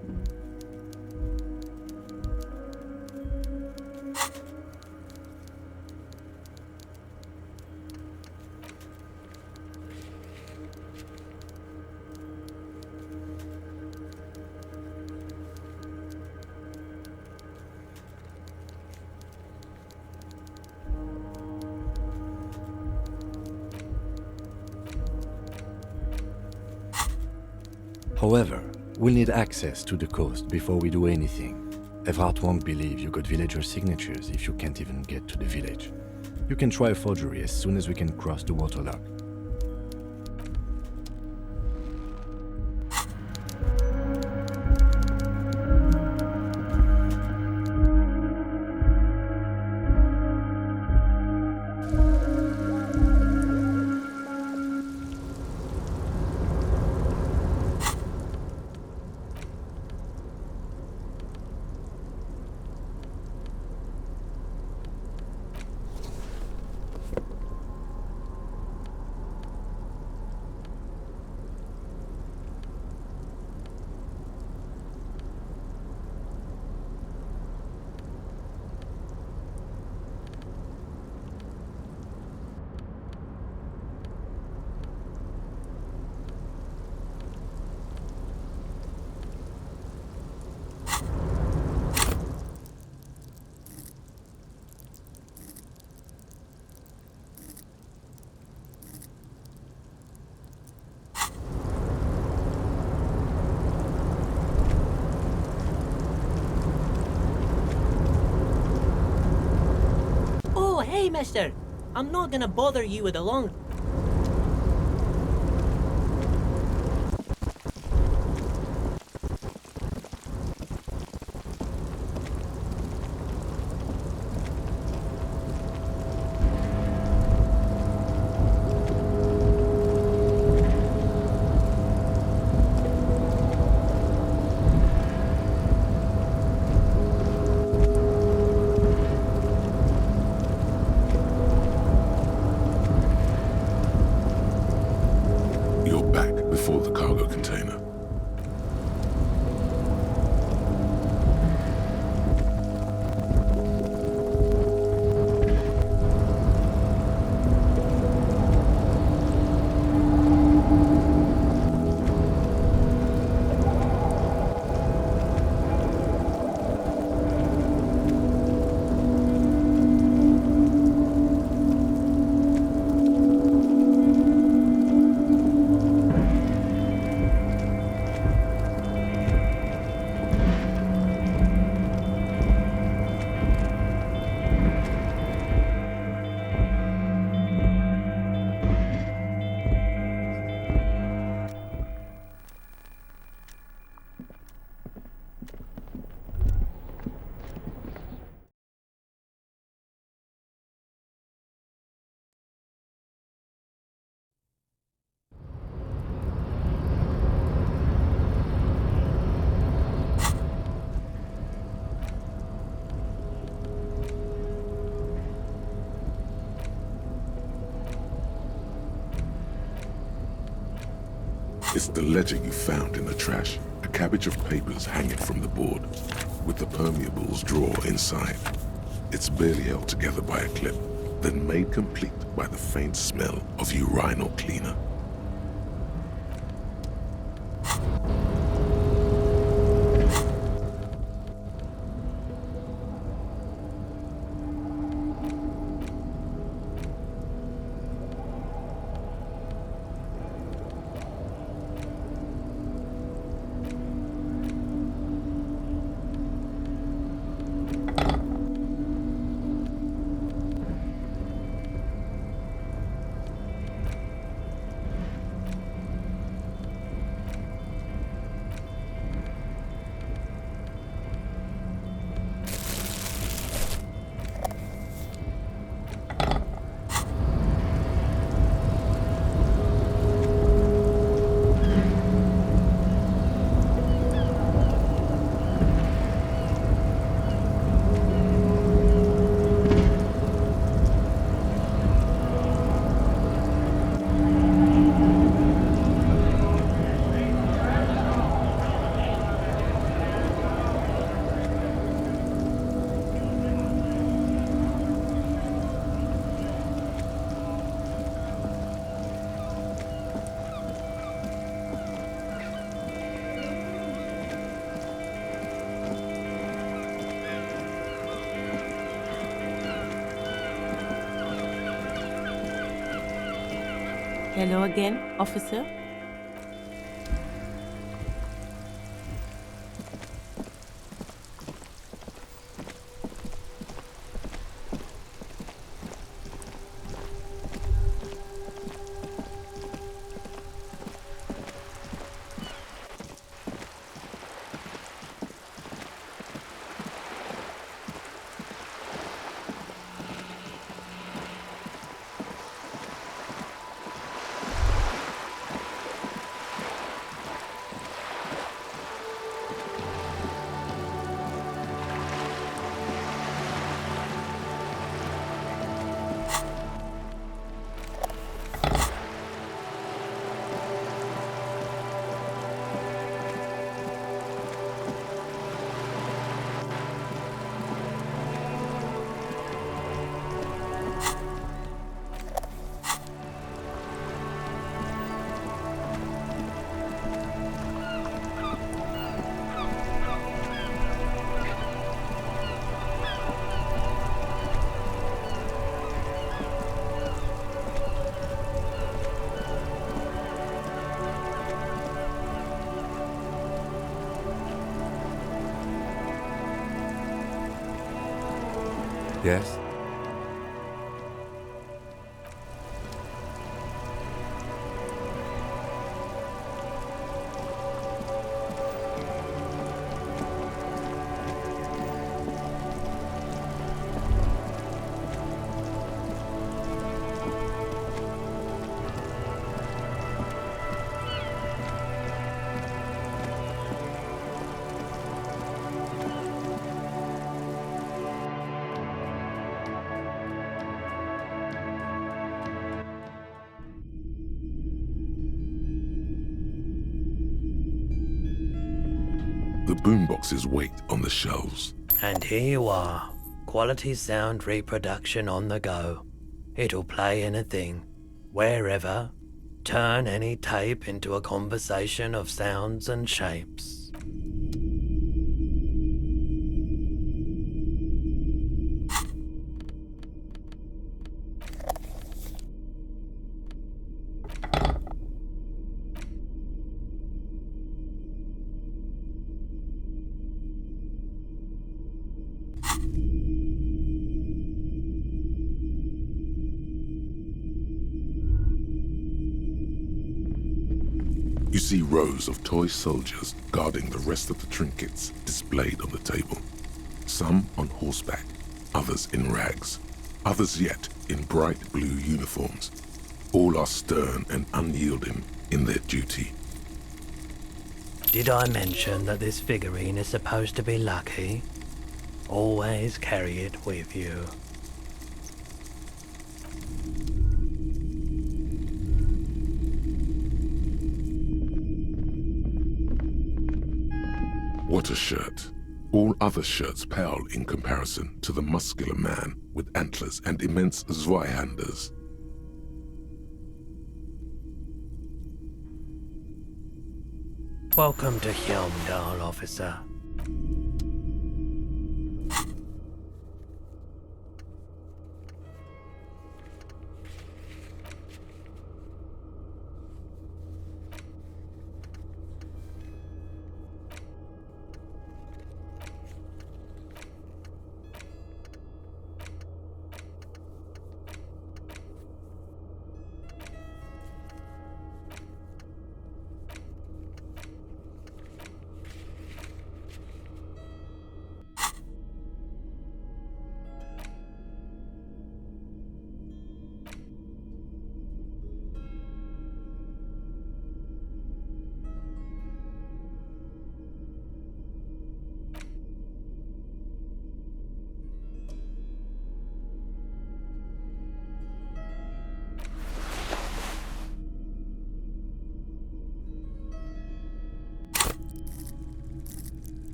However, we'll need access to the coast before we do anything. Evrard won't believe you got villager signatures if you can't even get to the village. You can try a forgery as soon as we can cross the waterlock. Hey, mister! I'm not gonna bother you with a long... It's the ledger you found in the trash. A cabbage of papers hanging from the board, with the permeables drawer inside. It's barely held together by a clip, then made complete by the faint smell of urinal cleaner. Hello again, officer. Yes? The boomboxes wait on the shelves. And here you are. Quality sound reproduction on the go. It'll play anything, wherever. Turn any tape into a conversation of sounds and shapes. You see rows of toy soldiers guarding the rest of the trinkets displayed on the table. Some on horseback, others in rags, others yet in bright blue uniforms. All are stern and unyielding in their duty. Did I mention that this figurine is supposed to be lucky? Always carry it with you. not a shirt. All other shirts pale in comparison to the muscular man with antlers and immense Zweihanders. Welcome to Helmdall, officer.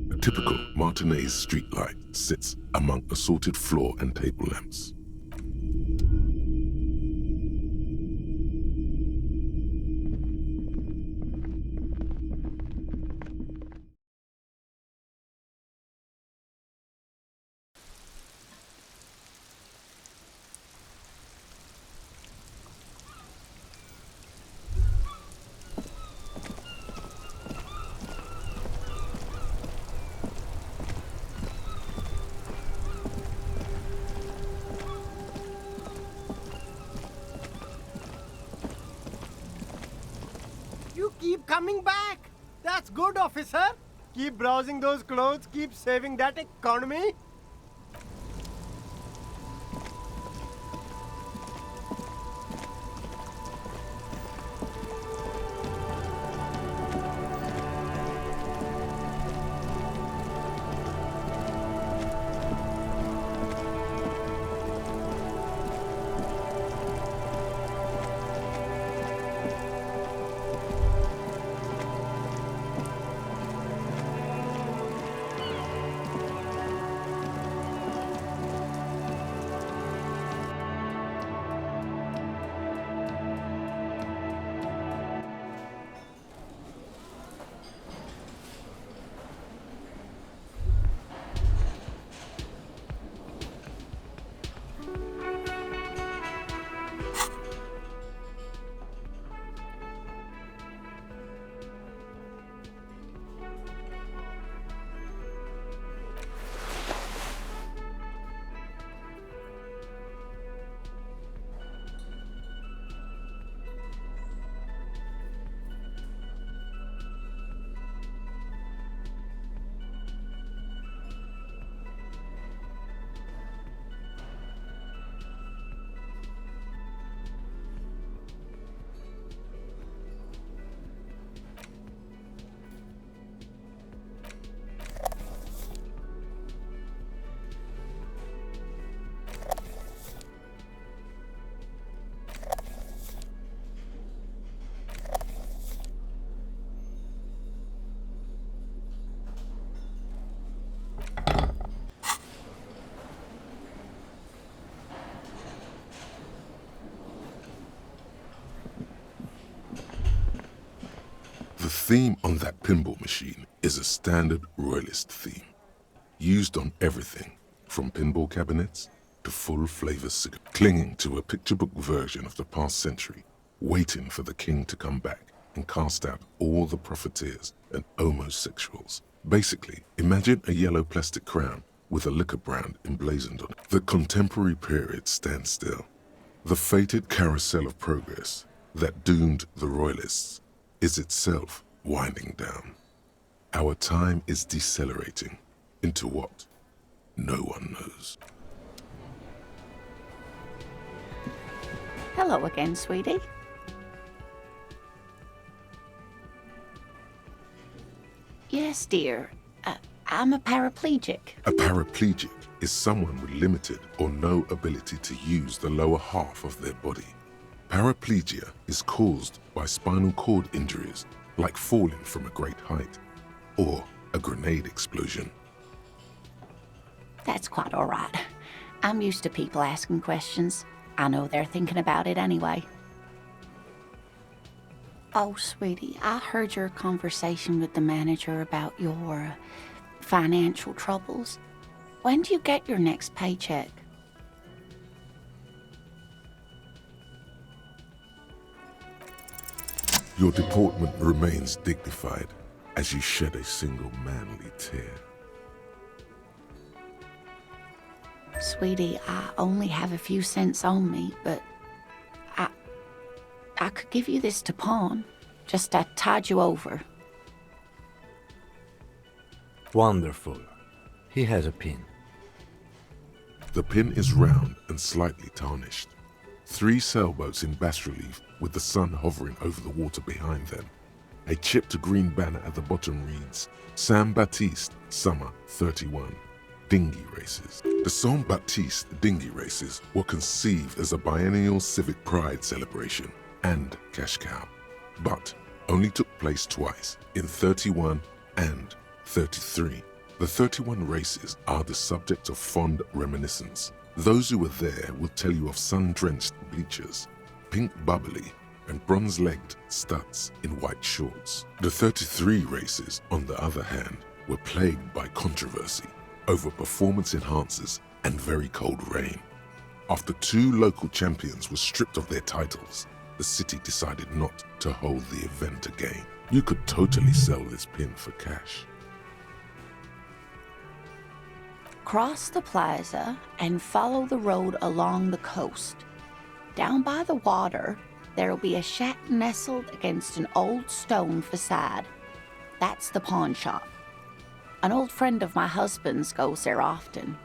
A typical Martinez streetlight sits among assorted floor and table lamps. You keep coming back. That's good, officer. Keep browsing those clothes, keep saving that economy. theme on that pinball machine is a standard royalist theme, used on everything from pinball cabinets to full-flavor cigarettes, clinging to a picture book version of the past century, waiting for the king to come back and cast out all the profiteers and homosexuals. Basically, imagine a yellow plastic crown with a liquor brand emblazoned on it. The contemporary period stands still. The fated carousel of progress that doomed the royalists is itself winding down. Our time is decelerating into what no one knows. Hello again, sweetie. Yes, dear. I'm a paraplegic. A paraplegic is someone with limited or no ability to use the lower half of their body. Paraplegia is caused by spinal cord injuries, like falling from a great height, or a grenade explosion. That's quite all right. I'm used to people asking questions. I know they're thinking about it anyway. Oh, sweetie, I heard your conversation with the manager about your financial troubles. When do you get your next paycheck? Your deportment remains dignified as you shed a single manly tear. Sweetie, I only have a few cents on me, but I could give you this to pawn. Just to tide you over. Wonderful. He has a pin. The pin is round and slightly tarnished. 3 sailboats in bas relief with the sun hovering over the water behind them. A chipped green banner at the bottom reads, Saint Baptiste, Summer 31, Dinghy Races. The Saint Baptiste Dinghy Races were conceived as a biennial civic pride celebration and cash cow, but only took place twice, in 31 and 33. The 31 races are the subject of fond reminiscence. Those who were there will tell you of sun-drenched bleachers, pink bubbly, and bronze-legged studs in white shorts. The 33 races, on the other hand, were plagued by controversy over performance enhancers and very cold rain. After 2 local champions were stripped of their titles, the city decided not to hold the event again. You could totally sell this pin for cash. Cross the plaza and follow the road along the coast. Down by the water, there'll be a shack nestled against an old stone facade. That's the pawn shop. An old friend of my husband's goes there often.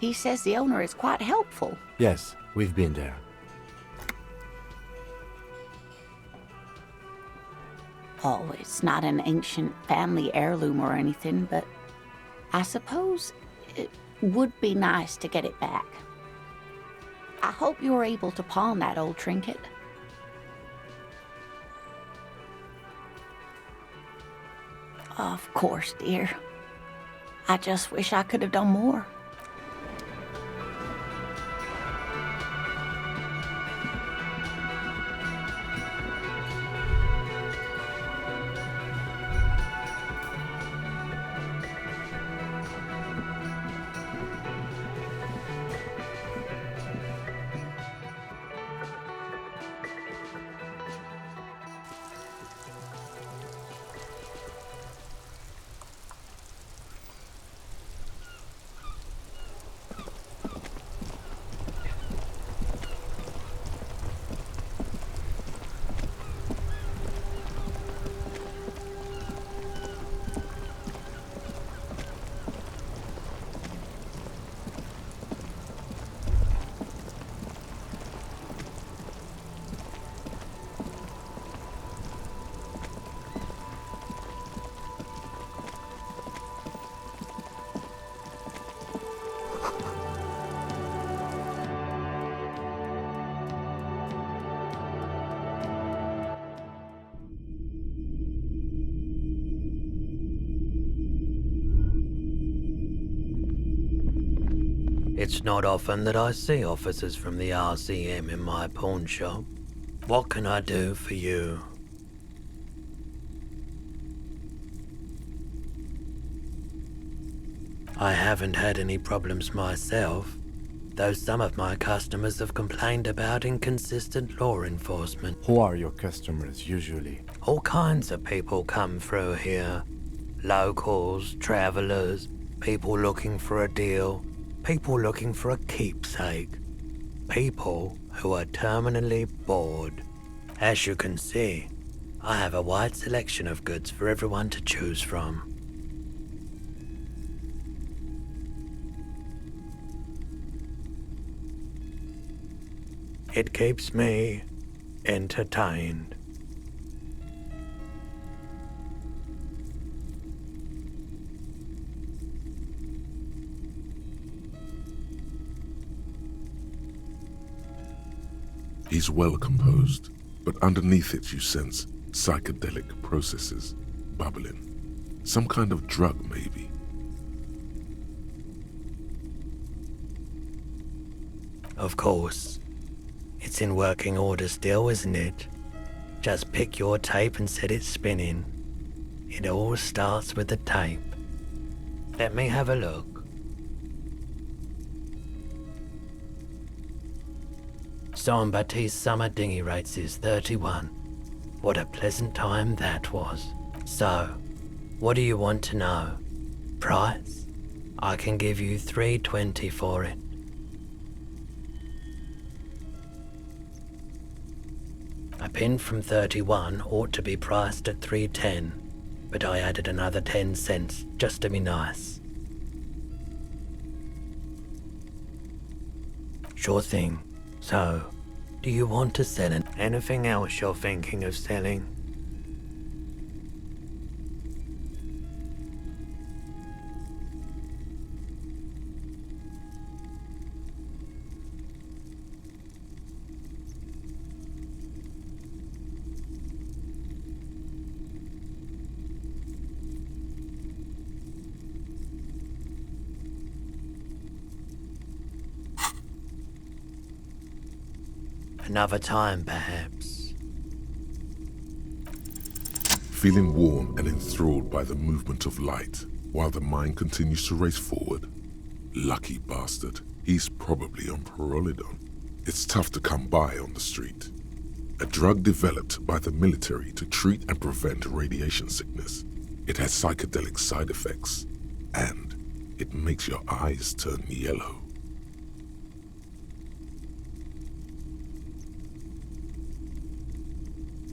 He says the owner is quite helpful. Yes, we've been there. Oh, it's not an ancient family heirloom or anything, but I suppose it would be nice to get it back. I hope you were able to pawn that old trinket. Of course, dear. I just wish I could have done more. It's not often that I see officers from the RCM in my pawn shop. What can I do for you? I haven't had any problems myself, though some of my customers have complained about inconsistent law enforcement. Who are your customers usually? All kinds of people come through here. Locals, travelers, people looking for a deal, people looking for a keepsake, people who are terminally bored. As you can see, I have a wide selection of goods for everyone to choose from. It keeps me entertained. He's well composed, but underneath it you sense psychedelic processes bubbling. Some kind of drug, maybe. Of course. It's in working order still, isn't it? Just pick your tape and set it spinning. It all starts with the tape. Let me have a look. Somebati's summer dinghy rates is 31. What a pleasant time that was. So, what do you want to know? Price? I can give you $3.20 for it. A pin from 31 ought to be priced at $3.10, but I added another 10 cents just to be nice. Sure thing. So, do you want to sell anything else you're thinking of selling? Another time, perhaps. Feeling warm and enthralled by the movement of light, while the mind continues to race forward. Lucky bastard, he's probably on Perolidon. It's tough to come by on the street. A drug developed by the military to treat and prevent radiation sickness. It has psychedelic side effects, and it makes your eyes turn yellow.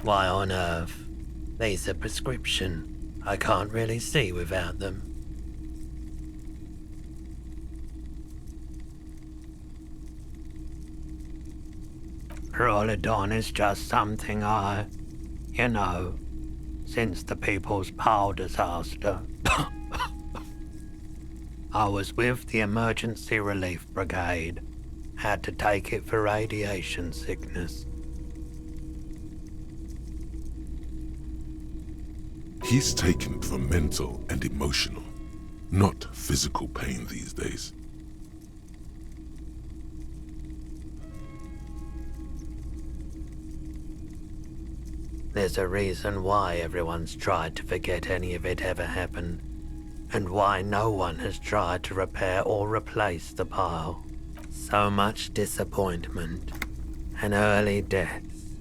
Why on earth? These are prescription. I can't really see without them. Perolidon is just something since the People's Power disaster. I was with the Emergency Relief Brigade. Had to take it for radiation sickness. He's taken it for mental and emotional, not physical pain these days. There's a reason why everyone's tried to forget any of it ever happened, and why no one has tried to repair or replace the pile. So much disappointment, and early deaths.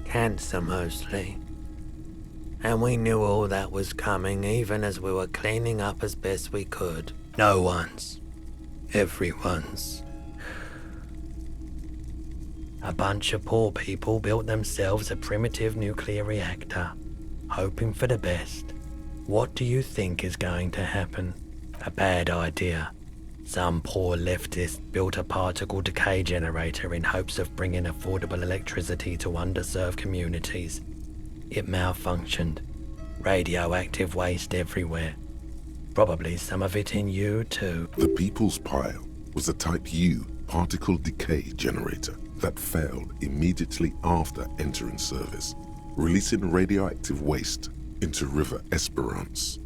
Cancer mostly. And we knew all that was coming even as we were cleaning up as best we could. No one's. Everyone's. A bunch of poor people built themselves a primitive nuclear reactor, hoping for the best. What do you think is going to happen? A bad idea. Some poor leftist built a particle decay generator in hopes of bringing affordable electricity to underserved communities. It malfunctioned. Radioactive waste everywhere. Probably some of it in you too. The People's Pile was a Type U particle decay generator that failed immediately after entering service, releasing radioactive waste into River Esperance.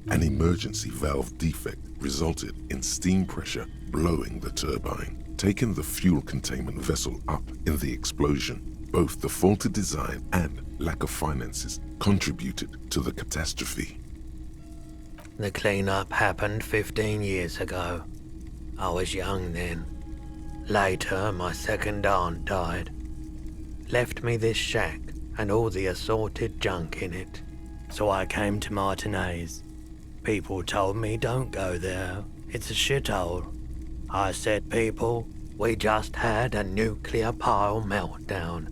An emergency valve defect resulted in steam pressure blowing the turbine, taking the fuel containment vessel up in the explosion. Both the faulty design and lack of finances contributed to the catastrophe. The clean-up happened 15 years ago. I was young then. Later, my second aunt died. Left me this shack and all the assorted junk in it. So I came to Martinez. People told me don't go there. It's a shithole. I said, people, we just had a nuclear pile meltdown.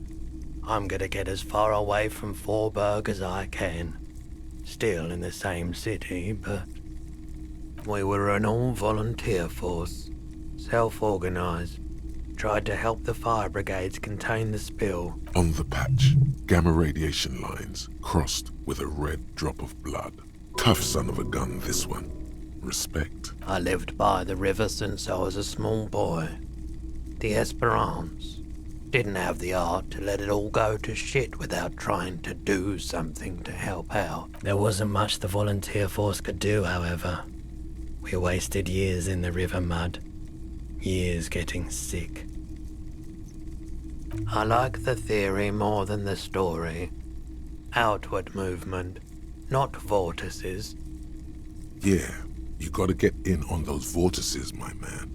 I'm gonna get as far away from Forberg as I can. Still in the same city, but we were an all-volunteer force, self-organized. Tried to help the fire brigades contain the spill. On the patch, gamma radiation lines crossed with a red drop of blood. Tough son of a gun, this one. Respect. I lived by the river since I was a small boy. The Esperance. Didn't have the art to let it all go to shit without trying to do something to help out. There wasn't much the volunteer force could do, however. We wasted years in the river mud. Years getting sick. I like the theory more than the story. Outward movement, not vortices. Yeah, you gotta get in on those vortices, my man.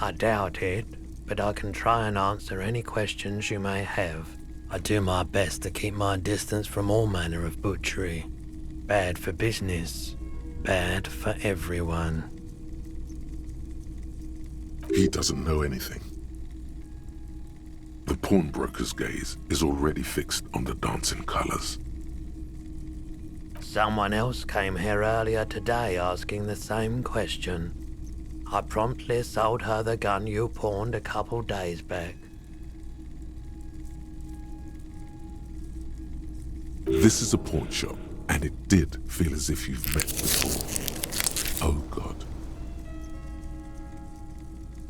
I doubt it, but I can try and answer any questions you may have. I do my best to keep my distance from all manner of butchery. Bad for business. Bad for everyone. He doesn't know anything. The pawnbroker's gaze is already fixed on the dancing colors. Someone else came here earlier today asking the same question. I promptly sold her the gun you pawned a couple days back. This is a pawn shop, and it did feel as if you've met before. Oh God.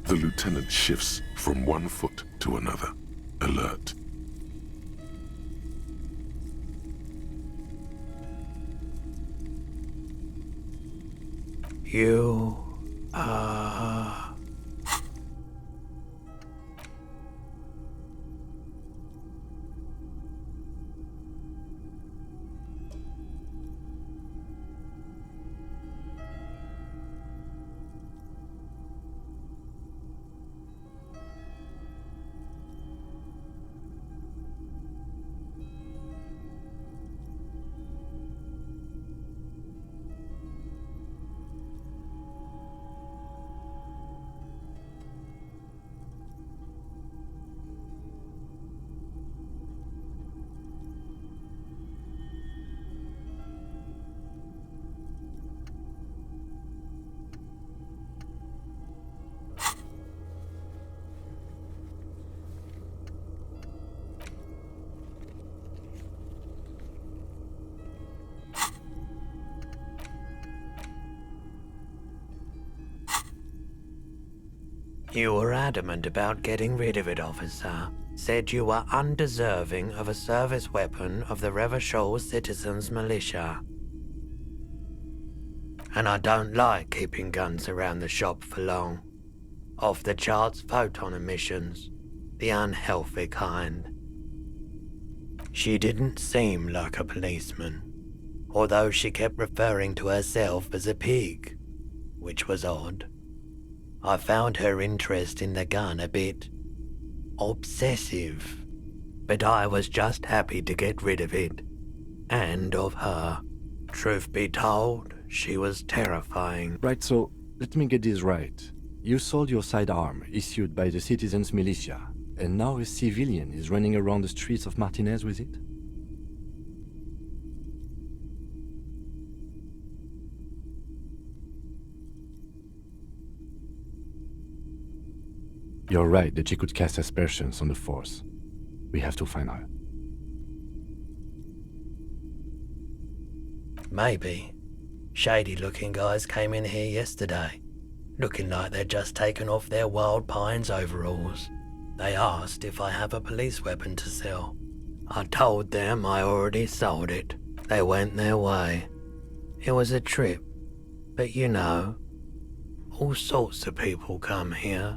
The lieutenant shifts from one foot to another, alert. You are... You were adamant about getting rid of it, officer. Said you were undeserving of a service weapon of the Revachol Citizens Militia. And I don't like keeping guns around the shop for long. Off the charts photon emissions, the unhealthy kind. She didn't seem like a policeman, although she kept referring to herself as a pig, which was odd. I found her interest in the gun a bit obsessive, but I was just happy to get rid of it, and of her. Truth be told, she was terrifying. Right, so let me get this right. You sold your sidearm, issued by the Citizens Militia, and now a civilian is running around the streets of Martinez with it? You're right that she could cast aspersions on the Force. We have to find her. Maybe. Shady-looking guys came in here yesterday, looking like they'd just taken off their Wild Pines overalls. They asked if I have a police weapon to sell. I told them I already sold it. They went their way. It was a trip, but you know, all sorts of people come here,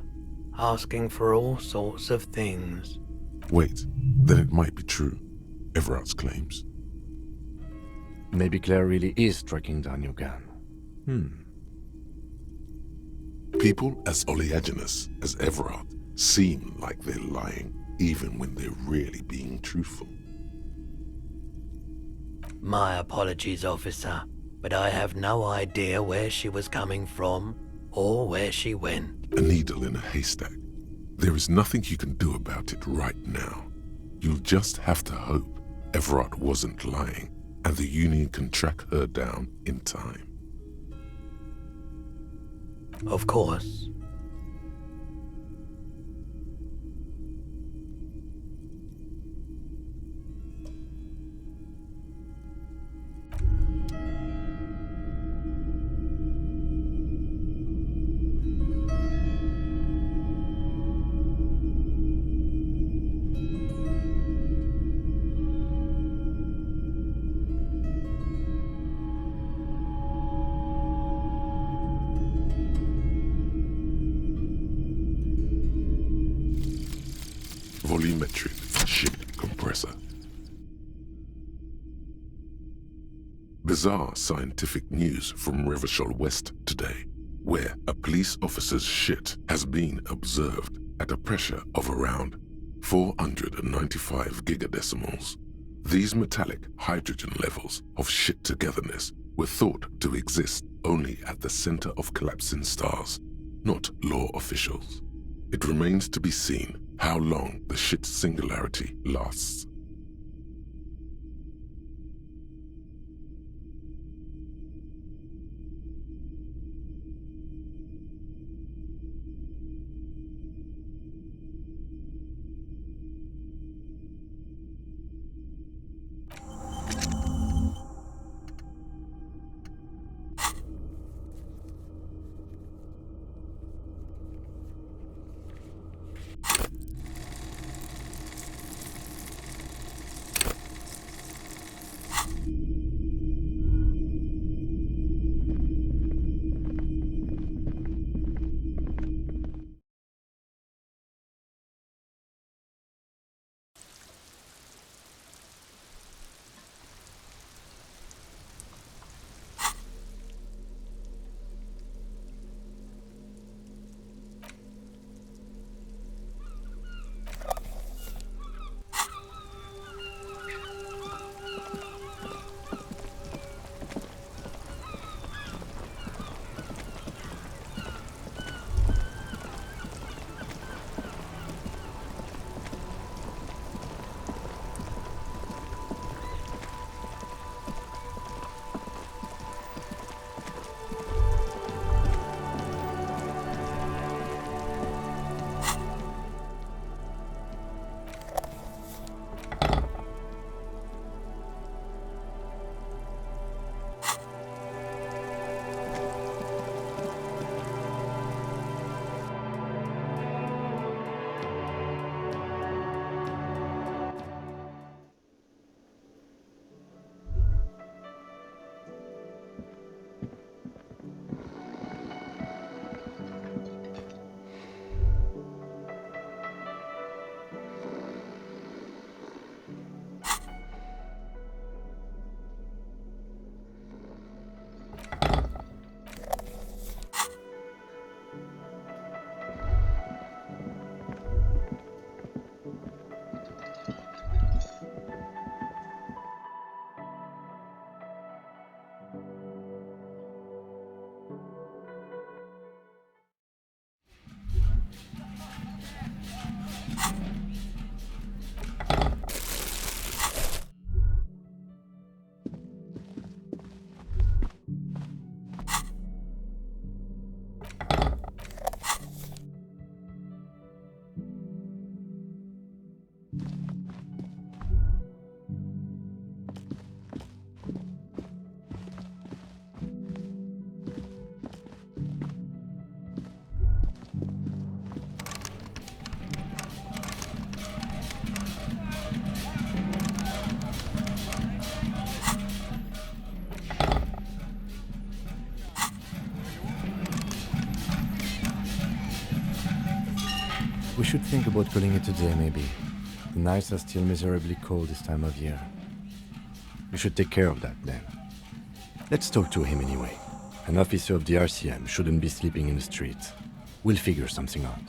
asking for all sorts of things. Wait, then it might be true. Everard's claims. Maybe Claire really is tracking down your gun. People as oleaginous as Everard seem like they're lying, even when they're really being truthful. My apologies, officer, but I have no idea where she was coming from or where she went. A needle in a haystack. There is nothing you can do about it right now. You'll just have to hope Everard wasn't lying and the Union can track her down in time. Of course. Volumetric ship compressor. Bizarre scientific news from Revachol West today, where a police officer's shit has been observed at a pressure of around 495 gigadecimals. These metallic hydrogen levels of shit togetherness were thought to exist only at the center of collapsing stars, not law officials. It remains to be seen how long the shit singularity lasts. We should think about calling it a day, maybe. The nights are still miserably cold this time of year. You should take care of that then. Let's talk to him anyway. An officer of the RCM shouldn't be sleeping in the streets. We'll figure something out.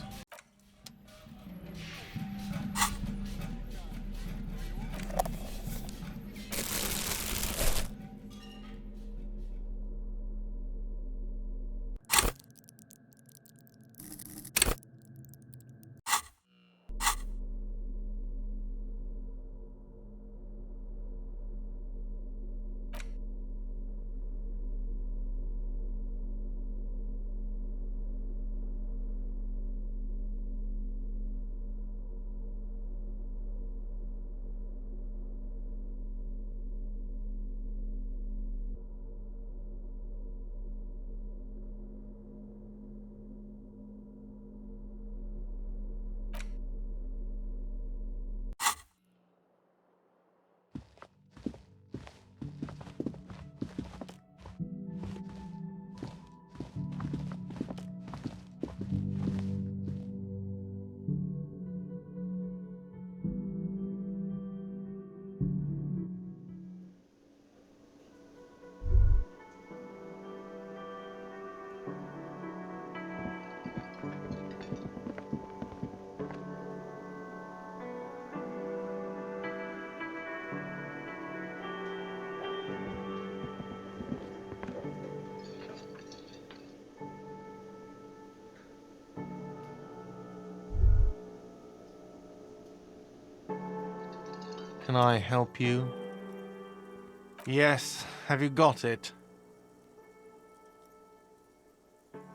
Can I help you? Yes, have you got it?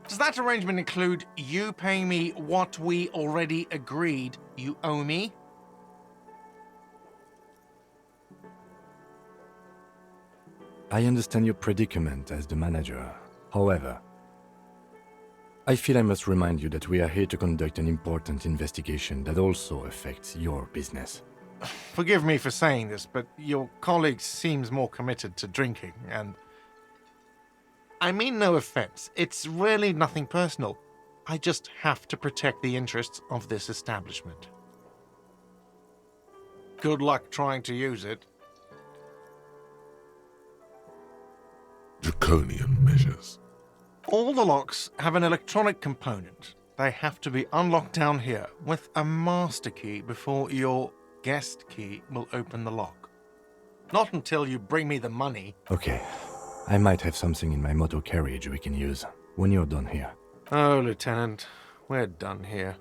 Does that arrangement include you paying me what we already agreed you owe me? I understand your predicament as the manager. However, I feel I must remind you that we are here to conduct an important investigation that also affects your business. Forgive me for saying this, but your colleague seems more committed to drinking, and... I mean no offense. It's really nothing personal. I just have to protect the interests of this establishment. Good luck trying to use it. Draconian measures. All the locks have an electronic component. They have to be unlocked down here with a master key before your guest key will open the lock. Not until you bring me the money. Okay, I might have something in my motor carriage we can use when you're done here. Oh, Lieutenant, we're done here.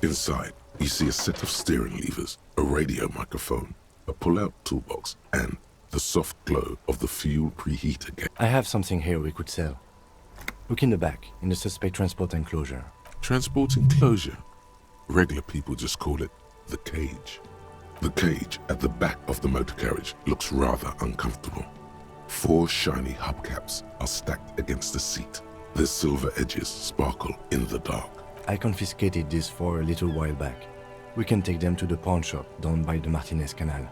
Inside, you see a set of steering levers, a radio microphone, a pull-out toolbox, and the soft glow of the fuel preheater gate. I have something here we could sell. Look in the back, in the suspect transport enclosure. Transport enclosure? Regular people just call it the cage. The cage at the back of the motor carriage looks rather uncomfortable. 4 shiny hubcaps are stacked against the seat. Their silver edges sparkle in the dark. I confiscated these for a little while back. We can take them to the pawn shop down by the Martinez Canal.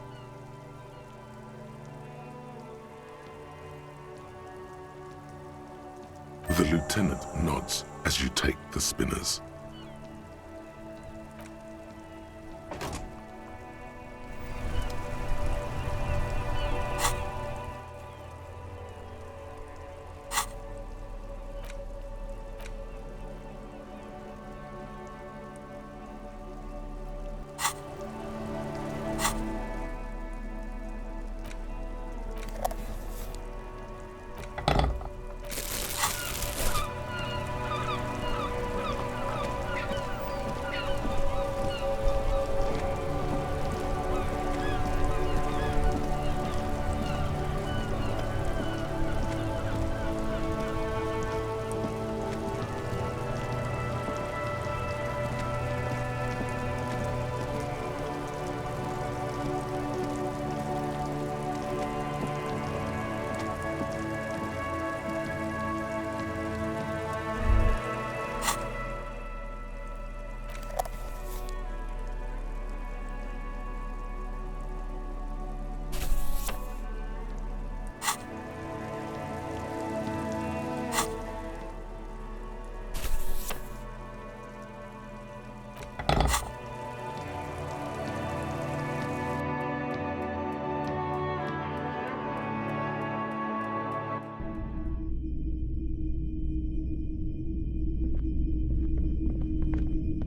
The lieutenant nods as you take the spinners.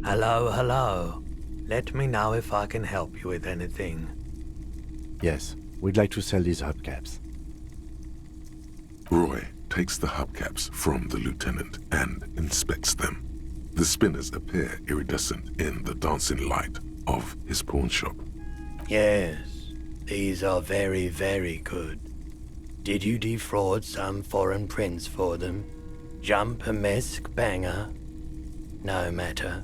Hello, hello. Let me know if I can help you with anything. Yes, we'd like to sell these hubcaps. Roy takes the hubcaps from the lieutenant and inspects them. The spinners appear iridescent in the dancing light of his pawn shop. Yes, these are very, very good. Did you defraud some foreign prince for them? Jump-a-mesk banger? No matter.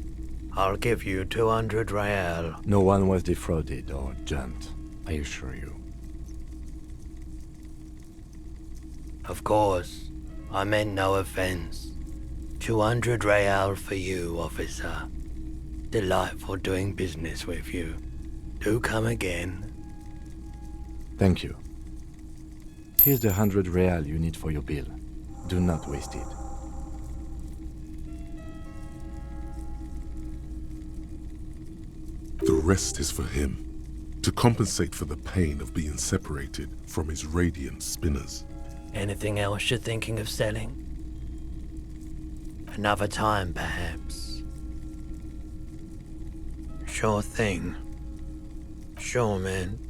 I'll give you 200 real. No one was defrauded or jumped, I assure you. Of course, I meant no offense. 200 real for you, officer. Delightful doing business with you. Do come again. Thank you. Here's the 100 real you need for your bill. Do not waste it. The rest is for him, to compensate for the pain of being separated from his radiant spinners. Anything else you're thinking of selling? Another time, perhaps. Sure thing. Sure, man.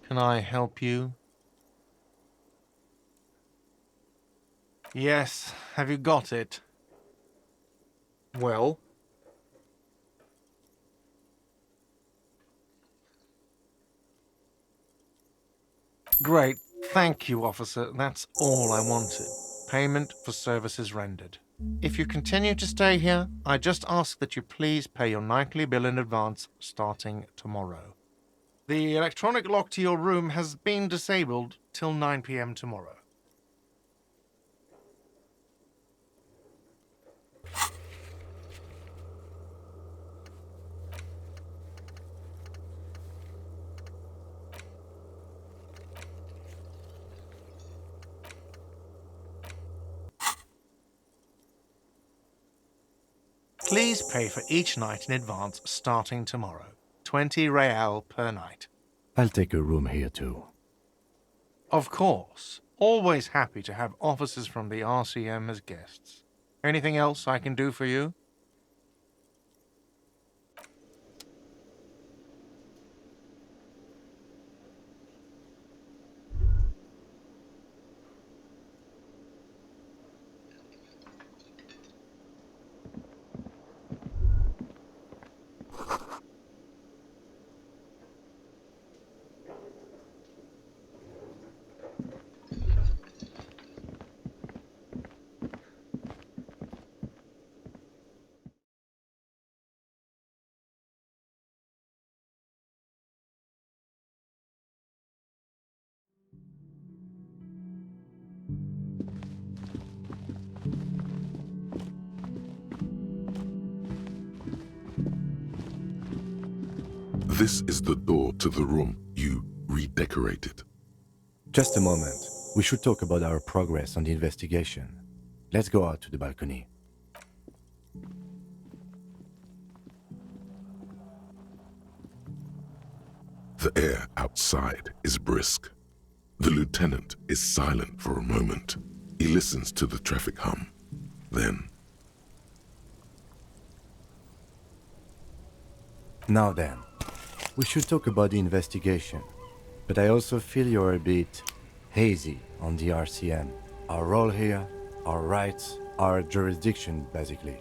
Can I help you? Yes, have you got it? Well? Great. Thank you, officer. That's all I wanted. Payment for services rendered. If you continue to stay here, I just ask that you please pay your nightly bill in advance starting tomorrow. The electronic lock to your room has been disabled till 9 p.m. tomorrow. Please pay for each night in advance starting tomorrow. 20 real per night. I'll take a room here too. Of course. Always happy to have officers from the RCM as guests. Anything else I can do for you? This is the door to the room you redecorated. Just a moment. We should talk about our progress on the investigation. Let's go out to the balcony. The air outside is brisk. The lieutenant is silent for a moment. He listens to the traffic hum. Then, Now then, we should talk about the investigation. But I also feel you're a bit hazy on the RCM. Our role here, our rights, our jurisdiction, basically.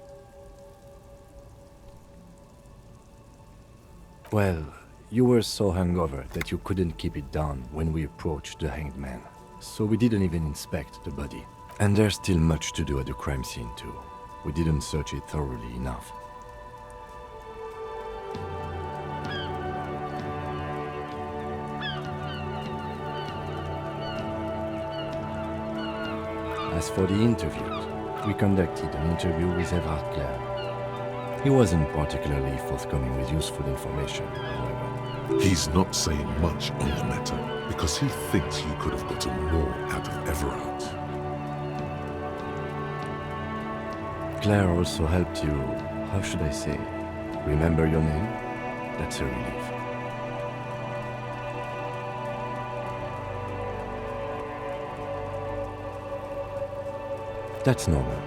Well, you were so hungover that you couldn't keep it down when we approached the hanged man. So we didn't even inspect the body. And there's still much to do at the crime scene too. We didn't search it thoroughly enough. As for the interviews, we conducted an interview with Everard Clare. He wasn't particularly forthcoming with useful information, however. he's not saying much on the matter because he thinks you could have gotten more out of Everard. Claire also helped you, how should I say, remember your name? That's a relief. That's normal.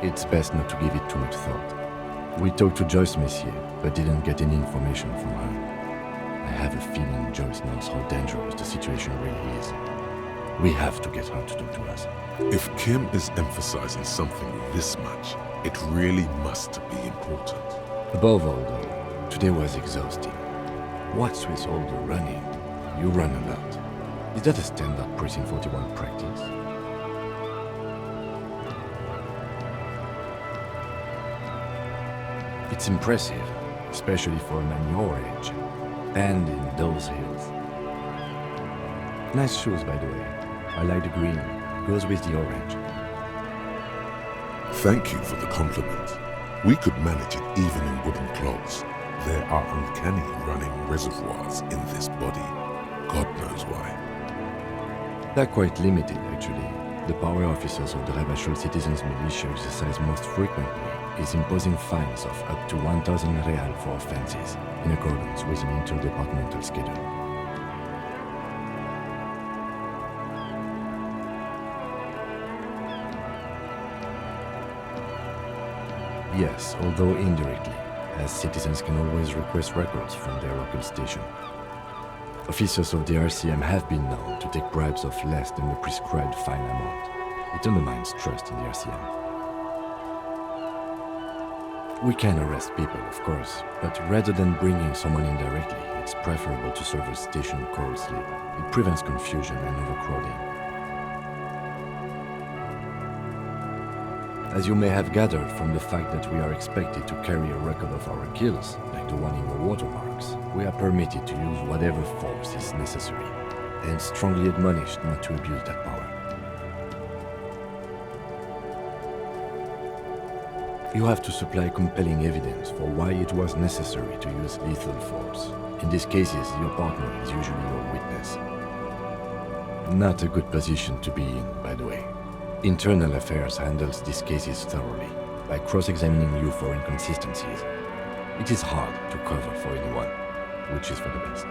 It's best not to give it too much thought. We talked to Joyce Messier, but didn't get any information from her. I have a feeling Joyce knows how dangerous the situation really is. We have to get her to talk to us. If Kim is emphasizing something this much, it really must be important. Above all, though, today was exhausting. What's with all the running? You run a lot. Is that a standard Precinct 41 practice? It's impressive, especially for a man your age, and in those hills. Nice shoes, by the way. I like the green. Goes with the orange. Thank you for the compliment. We could manage it even in wooden clogs. There are uncanny running reservoirs in this body. God knows why. They're quite limited, actually. The power officers of the Rebachol Citizens Militia exercise most frequently is imposing fines of up to 1,000 real for offenses, in accordance with an interdepartmental schedule. Yes, although indirectly, as citizens can always request records from their local station. Officers of the RCM have been known to take bribes of less than the prescribed fine amount. It undermines trust in the RCM. We can arrest people, of course, but rather than bringing someone in directly, it's preferable to serve a station closely. It prevents confusion and overcrowding. As you may have gathered from the fact that we are expected to carry a record of our kills, like the one in the watermarks, we are permitted to use whatever force is necessary, and strongly admonished not to abuse that power. You have to supply compelling evidence for why it was necessary to use lethal force. In these cases, your partner is usually your witness. Not a good position to be in, by the way. Internal Affairs handles these cases thoroughly, by cross-examining you for inconsistencies. It is hard to cover for anyone, which is for the best.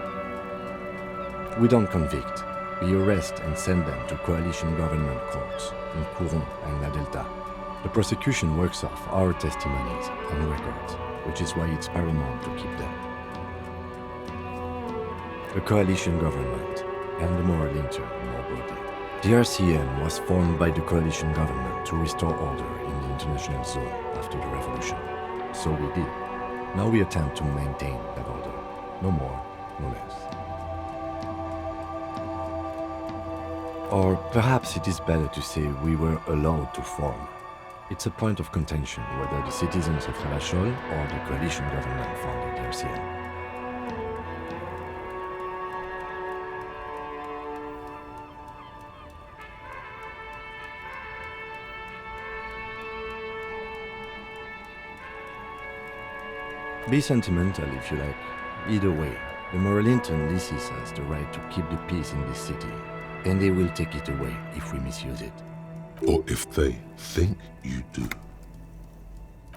We don't convict. We arrest and send them to coalition government courts in Courron and La Delta. The prosecution works off our testimonies and records, which is why it's paramount to keep them. The coalition government and the moral intern more broadly. The RCM was formed by the coalition government to restore order in the international zone after the revolution. So we did. Now we attempt to maintain that order. No more, no less. Or perhaps it is better to say we were allowed to form. It's a point of contention whether the citizens of Ravachol or the coalition government founded the RCM. Be sentimental if you like. Either way, the Moralinton leases us the right to keep the peace in this city, and they will take it away if we misuse it. Or if they think you do.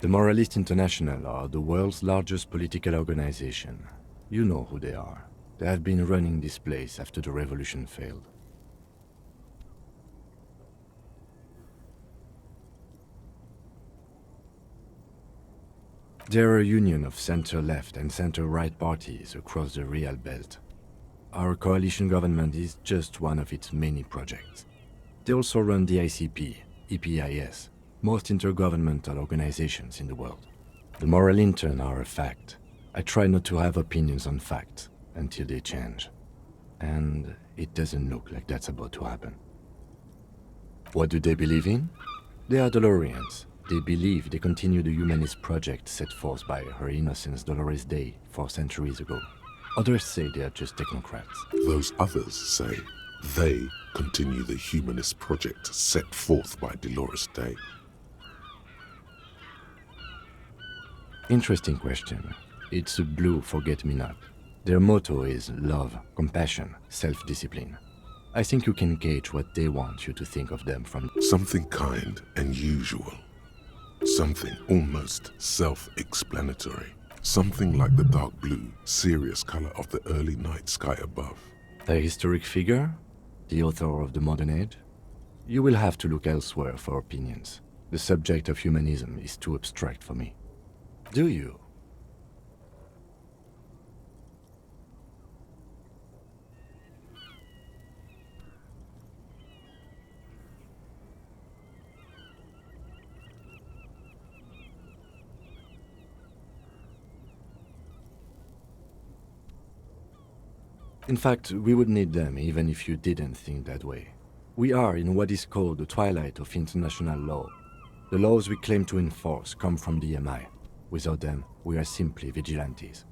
The Moralists International are the world's largest political organization. You know who they are. They have been running this place after the revolution failed. They're a union of center-left and center-right parties across the Real Belt. Our coalition government is just one of its many projects. They also run the ICP, EPIS, most intergovernmental organizations in the world. The moral intern are a fact. I try not to have opinions on facts until they change. And it doesn't look like that's about to happen. What do they believe in? They are Dolorians. They believe they continue the humanist project set forth by Her Innocence Dolores Day 4 centuries ago. Others say they are just technocrats. Those others say they continue the humanist project set forth by Dolores Day. Interesting question. It's a blue forget-me-not. Their motto is love, compassion, self-discipline. I think you can gauge what they want you to think of them from something kind and usual. Something almost self-explanatory. Something like the dark blue, serious color of the early night sky above. A historic figure? The author of the modern age? You will have to look elsewhere for opinions. The subject of humanism is too abstract for me. Do you? In fact, we would need them even if you didn't think that way. We are in what is called the twilight of international law. The laws we claim to enforce come from the MI. Without them, we are simply vigilantes.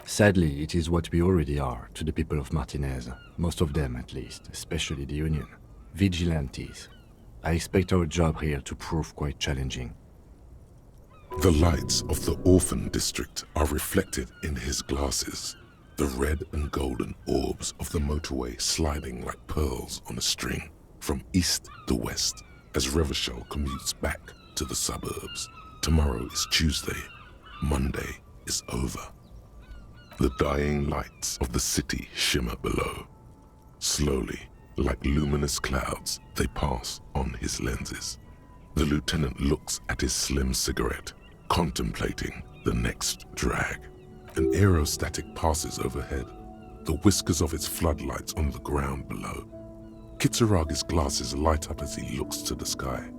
Sadly, it is what we already are to the people of Martinez, most of them at least, especially the Union. Vigilantes. I expect our job here to prove quite challenging. The lights of the orphan district are reflected in his glasses. The red and golden orbs of the motorway sliding like pearls on a string from east to west as Revachol commutes back to the suburbs. Tomorrow is Tuesday. Monday is over. The dying lights of the city shimmer below. Slowly, like luminous clouds, they pass on his lenses. The lieutenant looks at his slim cigarette, contemplating the next drag. An aerostatic passes overhead, the whiskers of its floodlights on the ground below. Kitsuragi's glasses light up as he looks to the sky.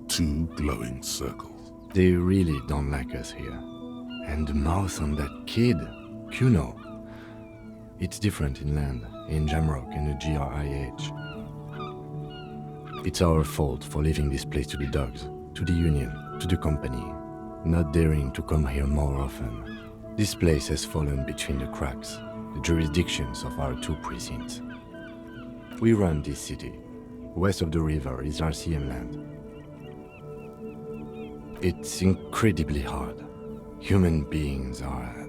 2 glowing circles. They really don't like us here. And the mouth on that kid, Kuno, It's different inland, in Jamrock and the GRIH. It's our fault for leaving this place to the dogs, to the Union, to the company, not daring to come here more often. This place has fallen between the cracks, the jurisdictions of our two precincts. We run this city. West of the river is RCM land. It's incredibly hard. Human beings are...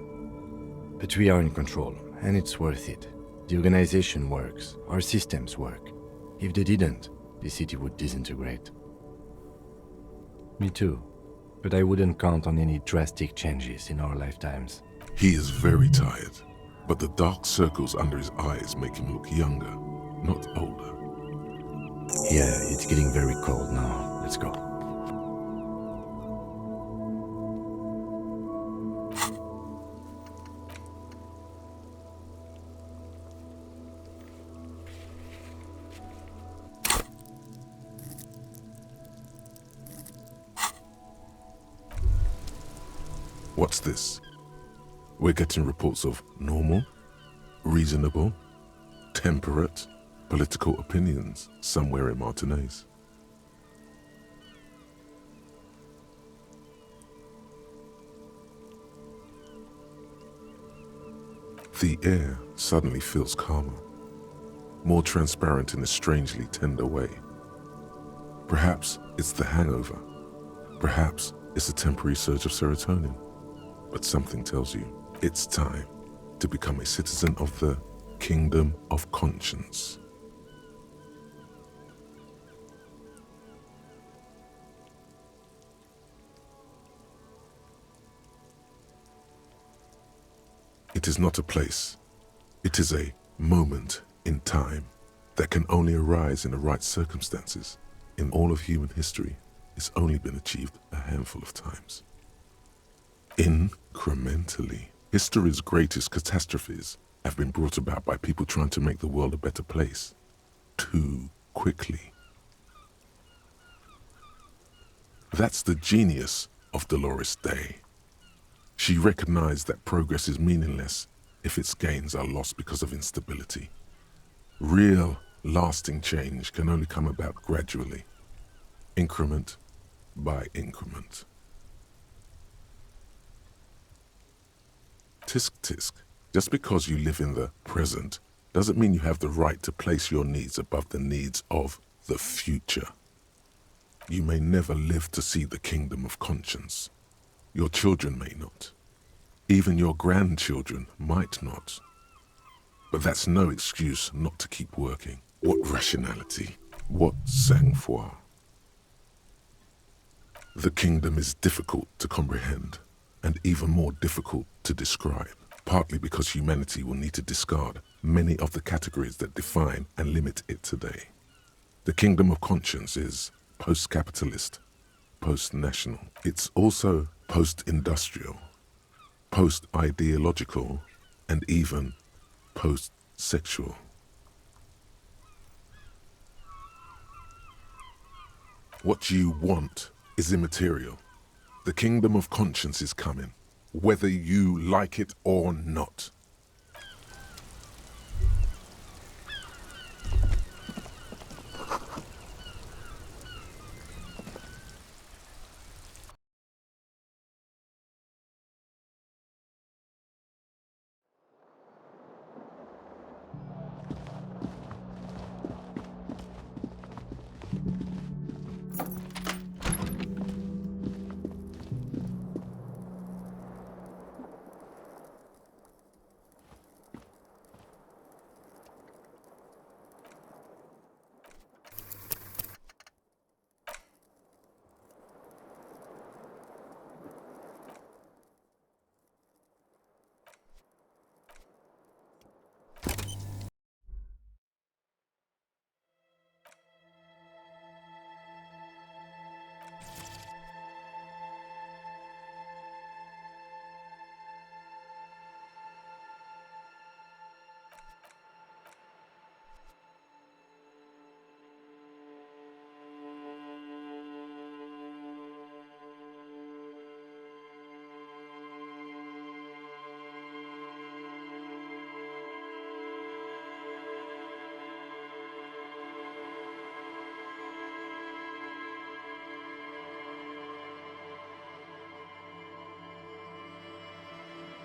But we are in control, and it's worth it. The organization works, our systems work. If they didn't, the city would disintegrate. Me too. But I wouldn't count on any drastic changes in our lifetimes. He is very tired, but the dark circles under his eyes make him look younger, not older. Yeah, it's getting very cold now. Let's go. What's this? We're getting reports of normal, reasonable, temperate, political opinions somewhere in Martinez. The air suddenly feels calmer, more transparent in a strangely tender way. Perhaps it's the hangover. Perhaps it's a temporary surge of serotonin. But something tells you it's time to become a citizen of the Kingdom of Conscience. It is not a place. It is a moment in time that can only arise in the right circumstances. In all of human history, it's only been achieved a handful of times. Incrementally, history's greatest catastrophes have been brought about by people trying to make the world a better place too quickly. That's the genius of Dolores Day. She recognized that progress is meaningless if its gains are lost because of instability. Real, lasting change can only come about gradually, increment by increment. Tisk tisk, just because you live in the present doesn't mean you have the right to place your needs above the needs of the future. You may never live to see the Kingdom of Conscience. Your children may not. Even your grandchildren might not. But that's no excuse not to keep working. What rationality? What sang-froid? The kingdom is difficult to comprehend, and even more difficult to describe, partly because humanity will need to discard many of the categories that define and limit it today. The Kingdom of Conscience is post-capitalist, post-national. It's also post-industrial, post-ideological, and even post-sexual. What you want is immaterial. The Kingdom of Conscience is coming, whether you like it or not.